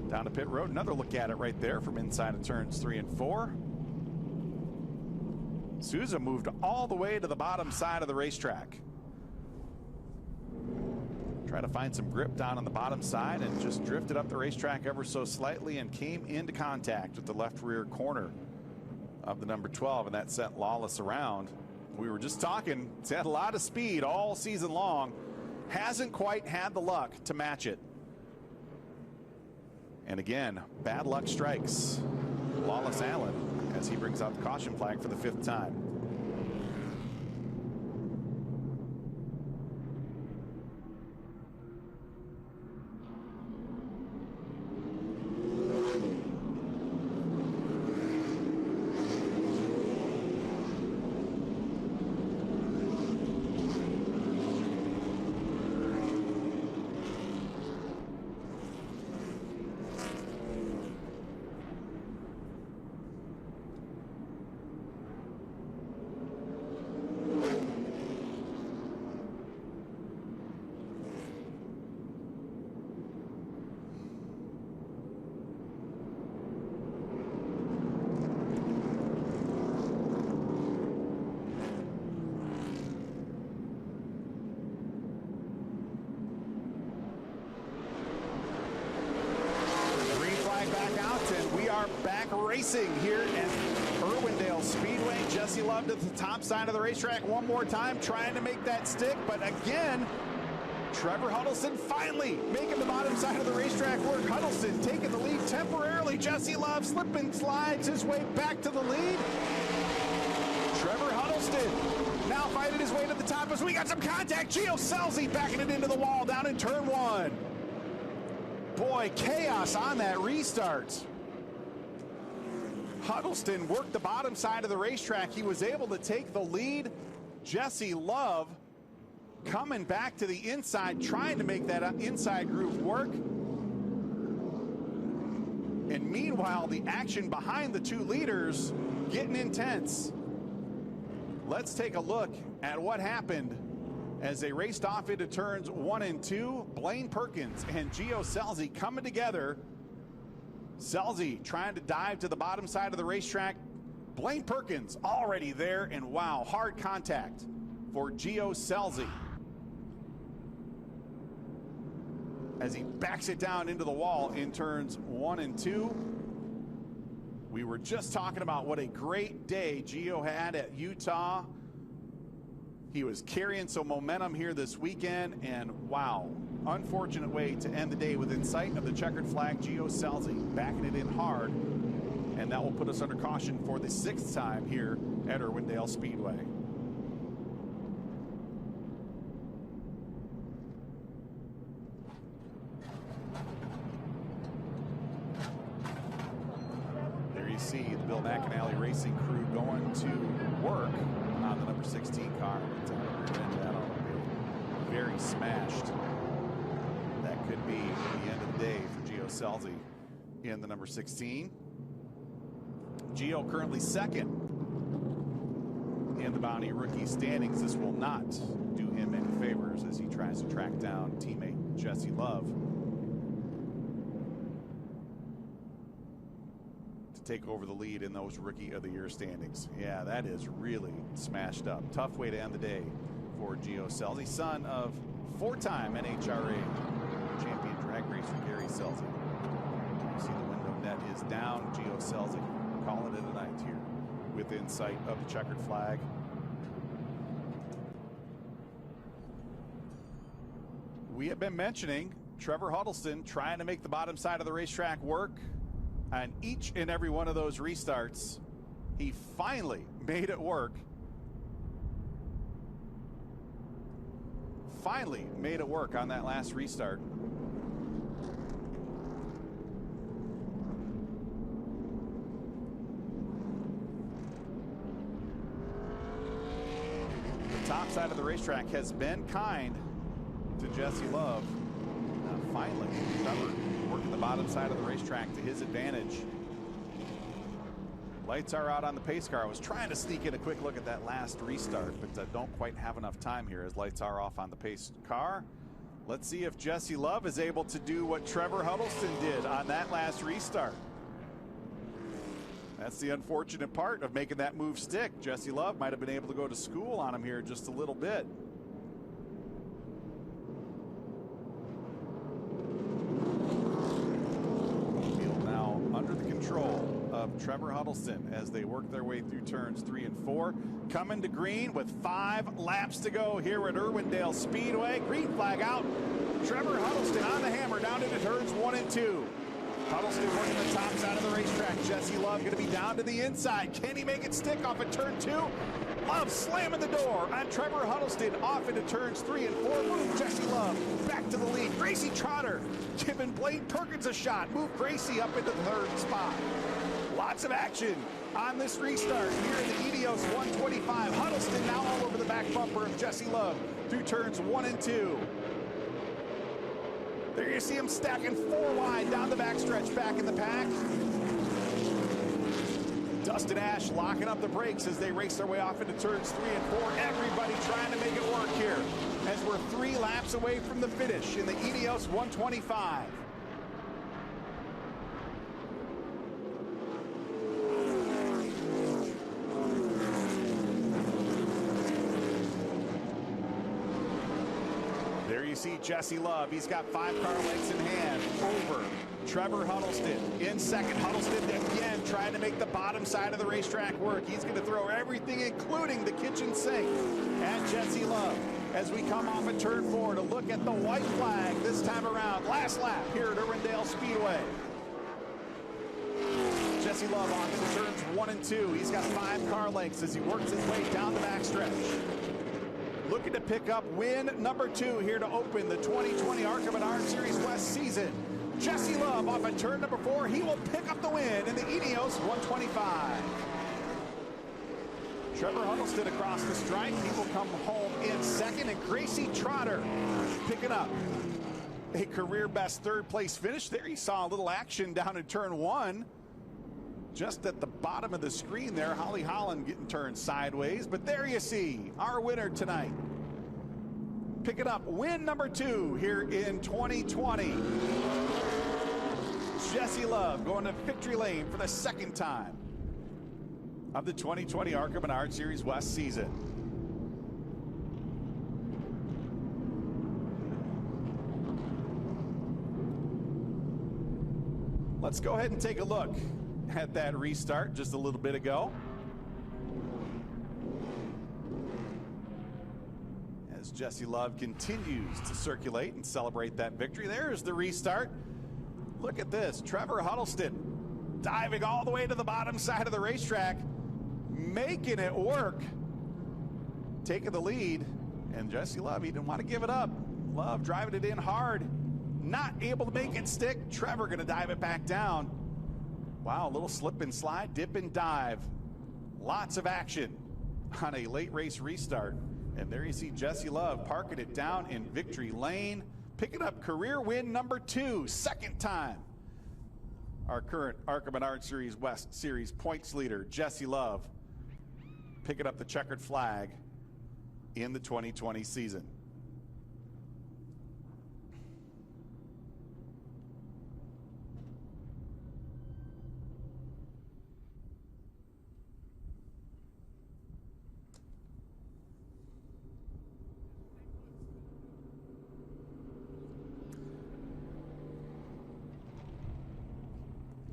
A: down to pit road. Another look at it right there from inside of turns 3 and 4. Souza moved all the way to the bottom side of the racetrack. Try to find some grip down on the bottom side and just drifted up the racetrack ever so slightly and came into contact with the left rear corner of the number 12, and that sent Lawless around. We were just talking, he's had a lot of speed all season long, hasn't quite had the luck to match it. And again, bad luck strikes Wallace Allen as he brings out the caution flag for the 5th time. racing here at Irwindale Speedway. Jesse Love to the top side of the racetrack one more time, trying to make that stick, but again, Trevor Huddleston finally making the bottom side of the racetrack work. Huddleston taking the lead temporarily. Jesse Love slipping slides his way back to the lead. Trevor Huddleston now fighting his way to the top as we got some contact. Gio Scelzi backing it into the wall down in turn one. Boy, chaos on that restart. Huddleston worked the bottom side of the racetrack. He was able to take the lead. Jesse Love coming back to the inside, trying to make that inside groove work. And meanwhile, the action behind the two leaders getting intense. Let's take a look at what happened as they raced off into turns 1 and 2. Blaine Perkins and Gio Scelzi coming together. Scelzi trying to dive to the bottom side of the racetrack. Blaine Perkins already there, and wow, hard contact for Gio Scelzi as he backs it down into the wall in turns 1 and 2. We were just talking about what a great day Gio had at Utah. He was carrying some momentum here this weekend, and wow, unfortunate way to end the day within sight of the checkered flag. Gio Scelzi backing it in hard, and that will put us under caution for the 6th time here at Irwindale Speedway. There you see the Bill McAnally Racing crew going to work on the number 16 car. Very smashed. That could be the end of the day for Gio Scelzi in the number 16. Gio currently 2nd in the Bounty rookie standings. This will not do him any favors as he tries to track down teammate Jesse Love to take over the lead in those Rookie of the Year standings. Yeah, that is really smashed up. Tough way to end the day for Gio Scelzi, son of 4-time NHRA champion drag racer Gary Scelzi. You see the window net is down. Gio Scelzi calling it a night here within sight of the checkered flag. We have been mentioning Trevor Huddleston trying to make the bottom side of the racetrack work on each and every one of those restarts. He finally made it work. Finally made it work on that last restart. The top side of the racetrack has been kind to Jesse Love. Finally, Trevor working the bottom side of the racetrack to his advantage. Lights are out on the pace car. I was trying to sneak in a quick look at that last restart, but don't quite have enough time here as lights are off on the pace car. Let's see if Jesse Love is able to do what Trevor Huddleston did on that last restart. That's the unfortunate part of making that move stick. Jesse Love might have been able to go to school on him here just a little bit. Under the control of Trevor Huddleston as they work their way through turns 3 and 4. Coming to green with 5 laps to go here at Irwindale Speedway. Green flag out. Trevor Huddleston on the hammer down into turns 1 and 2. Huddleston working the top side of the racetrack. Jesse Love going to be down to the inside. Can he make it stick off at turn 2? Love slamming the door on Trevor Huddleston off into turns 3 and 4. Move Jesse Love back to the lead. Gracie Trotter giving Blaine Perkins a shot. Move Gracie up into the 3rd spot. Lots of action on this restart here in the Ineos 125. Huddleston now all over the back bumper of Jesse Love through turns 1 and 2. There you see him stacking 4 wide down the backstretch back in the pack. Dustin Ash locking up the brakes as they race their way off into turns 3 and 4. Everybody trying to make it work here as we're 3 laps away from the finish in the Ineos 125. There you see Jesse Love. He's got 5 car lengths in hand over Trevor Huddleston in second. Huddleston again trying to make the bottom side of the racetrack work. He's going to throw everything, including the kitchen sink, at Jesse Love as we come off of turn 4 to look at the white flag this time around. Last lap here at Irwindale Speedway. Jesse Love on into turns 1 and 2. He's got 5 car lengths as he works his way down the backstretch. Looking to pick up win number 2 here to open the 2020 ARCA Menards Series West season. Jesse Love off at turn number 4. He will pick up the win in the Ineos 125. Trevor Huddleston across the stripe. He will come home in second. And Gracie Trotter picking up a career best 3rd place finish. There you saw a little action down in turn 1. Just at the bottom of the screen there, Holly Holland getting turned sideways. But there you see our winner tonight. Picking up win number 2 here in 2020. Jesse Love going to victory lane for the 2nd time of the 2020 ARCA Menards Series West season. Let's go ahead and take a look at that restart just a little bit ago. As Jesse Love continues to circulate and celebrate that victory. There's the restart. Look at this. Trevor Huddleston diving all the way to the bottom side of the racetrack, making it work, taking the lead. And Jesse Love, he didn't want to give it up. Love driving it in hard, not able to make it stick. Trevor going to dive it back down. Wow, a little slip and slide, dip and dive. Lots of action on a late race restart. And there you see Jesse Love parking it down in victory lane, picking up career win number 2, 2nd time. Our current ARCA Menards Series West Series points leader, Jesse Love, picking up the checkered flag in the 2020 season.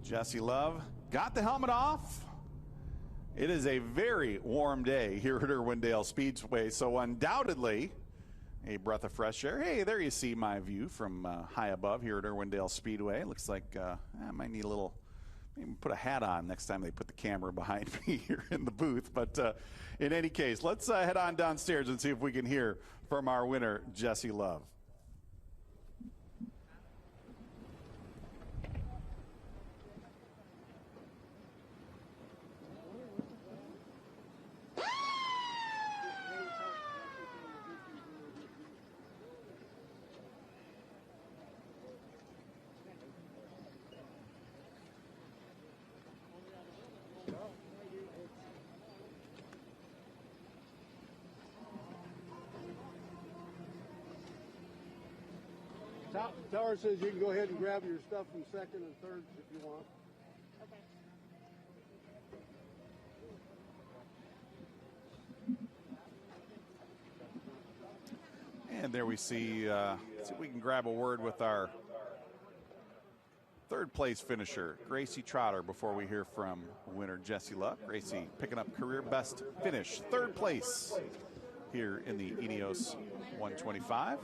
A: Jesse Love got the helmet off. It is a very warm day here at Irwindale Speedway, so undoubtedly a breath of fresh air. Hey, there you see my view from high above here at Irwindale Speedway. Looks like I might need a little, maybe put a hat on next time they put the camera behind me here in the booth. But in any case, let's head on downstairs and see if we can hear from our winner, Jesse Love.
B: Tower says you can go ahead and grab your stuff from 2nd and 3rd if you want.
A: Okay. And there we see, see if we can grab a word with our 3rd place finisher, Gracie Trotter, before we hear from winner Jesse Love. Gracie picking up career best finish, 3rd place here in the Ineos 125.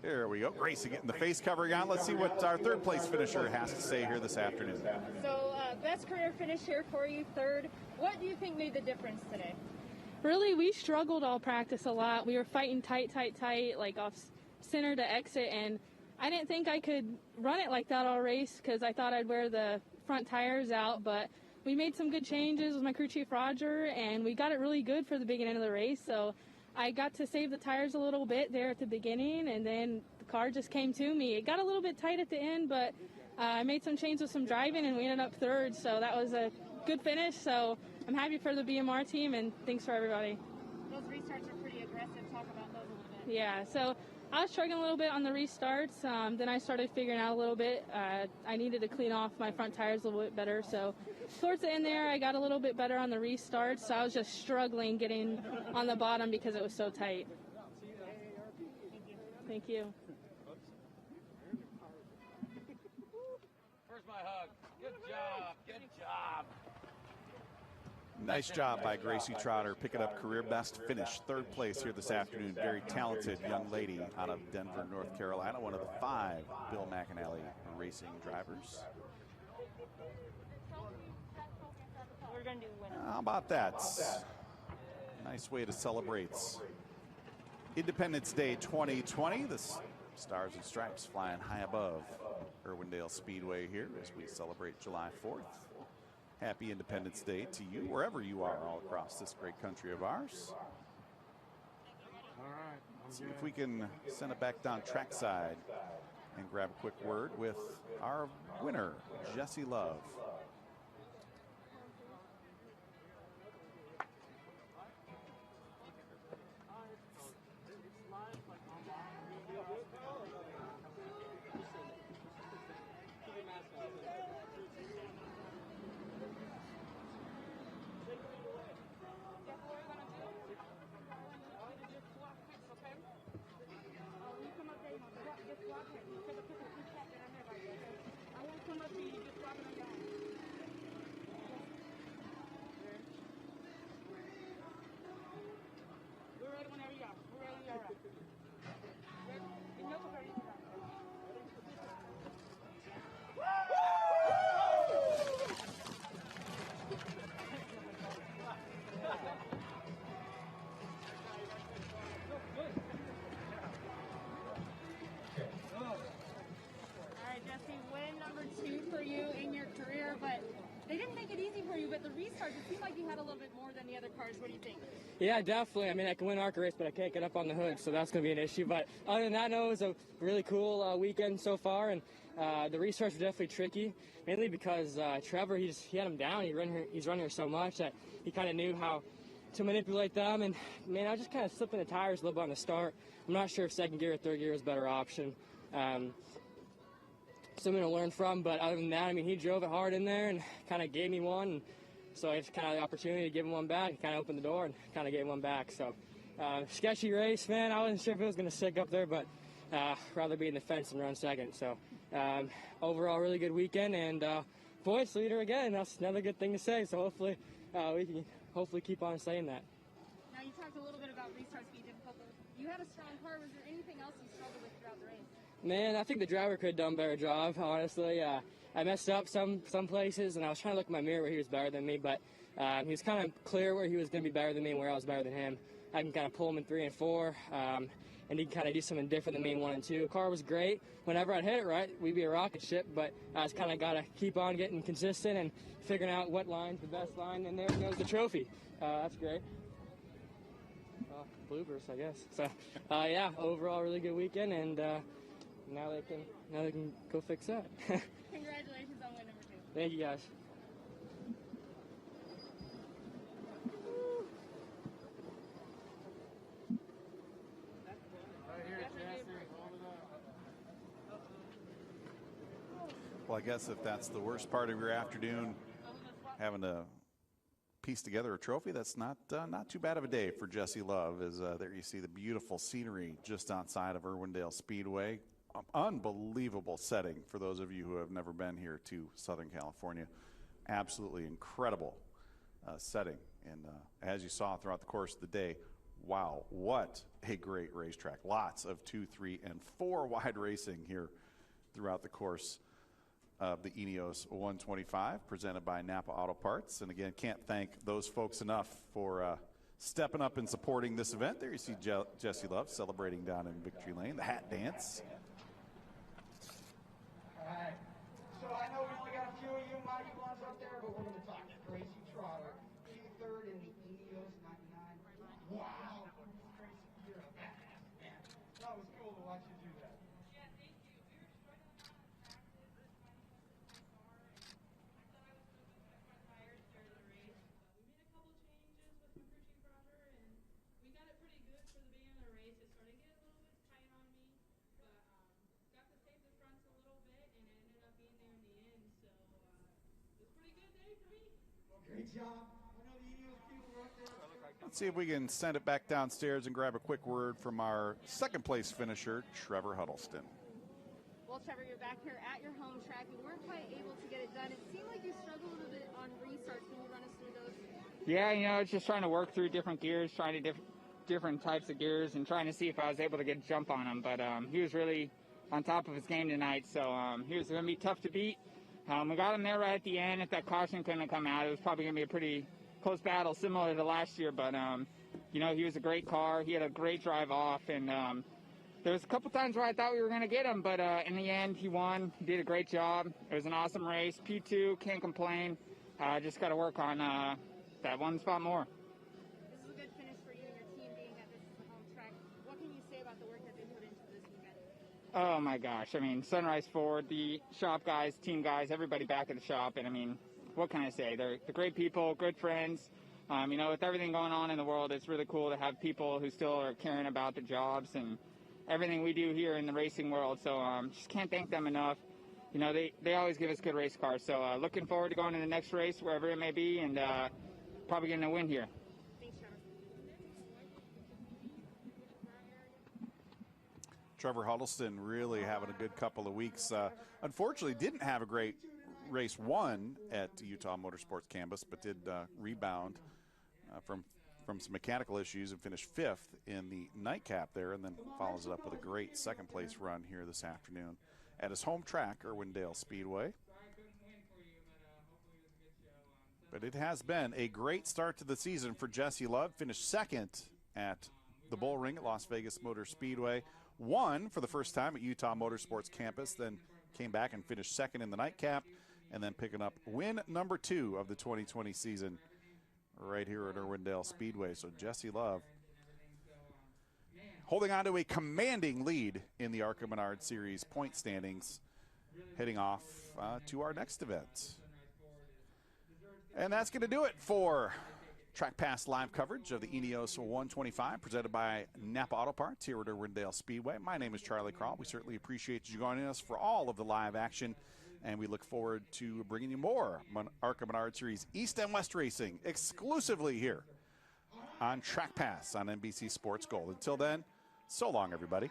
A: There we go. Gracie getting the face covering on. Let's see what our 3rd place finisher has to say here this afternoon.
C: So best career finish here for you, 3rd. What do you think made the difference today?
D: Really, we struggled all practice a lot. We were fighting tight, like off center to exit, and I didn't think I could run it like that all race because I thought I'd wear the front tires out, but we made some good changes with my crew chief Roger, and we got it really good for the beginning of the race. So I got to save the tires a little bit there at the beginning, and then the car just came to me. It got a little bit tight at the end, but I made some changes with some driving, and we ended up 3rd, so that was a good finish. So I'm happy for the BMR team, and thanks for everybody.
C: Those restarts are pretty aggressive. Talk about those a little bit.
D: Yeah, so I was struggling a little bit on the restarts. Then I started figuring out a little bit. I needed to clean off my front tires a little bit better. So towards the end there, I got a little bit better on the restarts. So I was just struggling getting on the bottom because it was so tight. Thank you.
E: Where's my hug? Good job. Good job.
A: Nice job by Gracie Trotter, picking up career best finish, 3rd place here this afternoon. Very talented young lady out of Denver, North Carolina, one of the 5 Bill McAnally racing drivers.
C: We're going to do winner.
A: How about that? Nice way to celebrate Independence Day 2020. The Stars and Stripes flying high above Irwindale Speedway here as we celebrate July 4th. Happy Independence Day to you, wherever you are all across this great country of ours.
B: All right.
A: Let's see if we can send it back down trackside and grab a quick word with our winner, Jessie Love.
C: They didn't make it easy for you, but the restarts, it seemed like you had a little bit more than the other cars. What do you think?
F: Yeah, definitely. I mean, I can win ARCA race, but I can't get up on the hood, so that's going to be an issue. But other than that, no, it was a really cool weekend so far, and the restarts were definitely tricky, mainly because Trevor, he had him down. He's run here so much that he kind of knew how to manipulate them, and, man, I was just kind of slipping the tires a little bit on the start. I'm not sure if second gear or third gear is a better option. Something to learn from, but other than that, I mean, he drove it hard in there and kind of gave me one, and so I just kind of had the opportunity to give him one back. He kind of opened the door and kind of gave him one back. So sketchy race, man. I wasn't sure if it was going to stick up there, but rather be in the fence and run second. So overall, really good weekend, and points leader again. That's another good thing to say. So hopefully we can keep on saying that.
C: Now, you talked a little bit about restarts being difficult. You had a strong car. Was there anything else you struggled with throughout the race?
F: Man, I think the driver could have done a better job, honestly. I messed up some places, and I was trying to look in my mirror where he was better than me, but he was kind of clear where he was going to be better than me and where I was better than him. I can kind of pull him in 3 and 4, and he can kind of do something different than me in 1 and 2. The car was great. Whenever I'd hit it right, we'd be a rocket ship, but I just kind of got to keep on getting consistent and figuring out what line's the best line, and there goes the trophy. That's great. Bloopers, I guess. So, yeah, overall, really good weekend, and now they can go fix that.
C: Congratulations on win number 2.
F: Thank you, guys.
A: Well, I guess if that's the worst part of your afternoon, having to piece together a trophy, that's not too bad of a day for Jessie Love. As there you see the beautiful scenery just outside of Irwindale Speedway. Unbelievable setting for those of you who have never been here to Southern California. Absolutely incredible setting. And as you saw throughout the course of the day, wow, what a great racetrack. Lots of 2, 3, and 4 wide racing here throughout the course of the Ineos 125 presented by Napa Auto Parts. And again, can't thank those folks enough for stepping up and supporting this event. There you see Jessie Love celebrating down in Victory Lane, the hat dance.
G: All right. So I know we only got a few of you mighty ones up there, but we're going to talk to Gracie Trotter, Q3rd in the Ineos 99. Wow. Gracie, you're a badass, man. That was cool to watch you do that.
H: Yeah, thank you. We were struggling a lot in practice. This final section of my car, and I thought I was going to put my front tires during the race. But we made a couple changes with my crew chief Roger, and we got it pretty good for the beginning of the race. It started getting a little bit tight on me.
G: Great job. I know the Eagles people were up there.
A: Let's see if we can send it back downstairs and grab a quick word from our second place finisher, Trevor Huddleston.
C: Well, Trevor, you're back here at your home track. You weren't quite able to get it done. It seemed like you struggled a little bit on restarts. Can you run us through those?
I: Yeah, it's just trying to work through different gears, trying to different types of gears, and trying to see if I was able to get a jump on him. But he was really on top of his game tonight, so he was going to be tough to beat. We got him there right at the end. If that caution couldn't have come out, it was probably going to be a pretty close battle, similar to last year. But, he was a great car. He had a great drive off, and there was a couple times where I thought we were going to get him, but in the end, he won. He did a great job. It was an awesome race. P2, can't complain. Just got to work on that one spot more.
C: This is a good finish for you and your team, being that this is the home track. What can you say about the work that they put into this weekend?
I: Oh, my gosh. Sunrise Ford, the shop guys, team guys, everybody back at the shop. And, what can I say? They're great people, good friends. With everything going on in the world, it's really cool to have people who still are caring about the jobs and everything we do here in the racing world. So just can't thank them enough. They always give us good race cars. So looking forward to going to the next race, wherever it may be, and probably getting a win here.
C: Thanks, Trevor.
A: Trevor Huddleston really having a good couple of weeks. Unfortunately, didn't have a great race one at Utah Motorsports Campus, but did rebound from some mechanical issues and finished fifth in the nightcap there, and then follows it up with a great second place run here this afternoon at his home track, Irwindale Speedway. But it has been a great start to the season for Jesse Love. Finished second at the Bull Ring at Las Vegas Motor Speedway. Won for the first time at Utah Motorsports Campus, then came back and finished second in the nightcap, and then picking up win number 2 of the 2020 season right here at Irwindale Speedway. So Jesse Love holding on to a commanding lead in the ARCA Menards Series point standings, heading off to our next event. And that's going to do it for Track Pass live coverage of the Ineos 125 presented by Napa Auto Parts here at Irwindale Speedway. My name is Charlie Crawl. We certainly appreciate you joining us for all of the live action, and we look forward to bringing you more ARCA Menards Series East and West racing exclusively here on Track Pass on NBC Sports Gold. Until then, so long, everybody.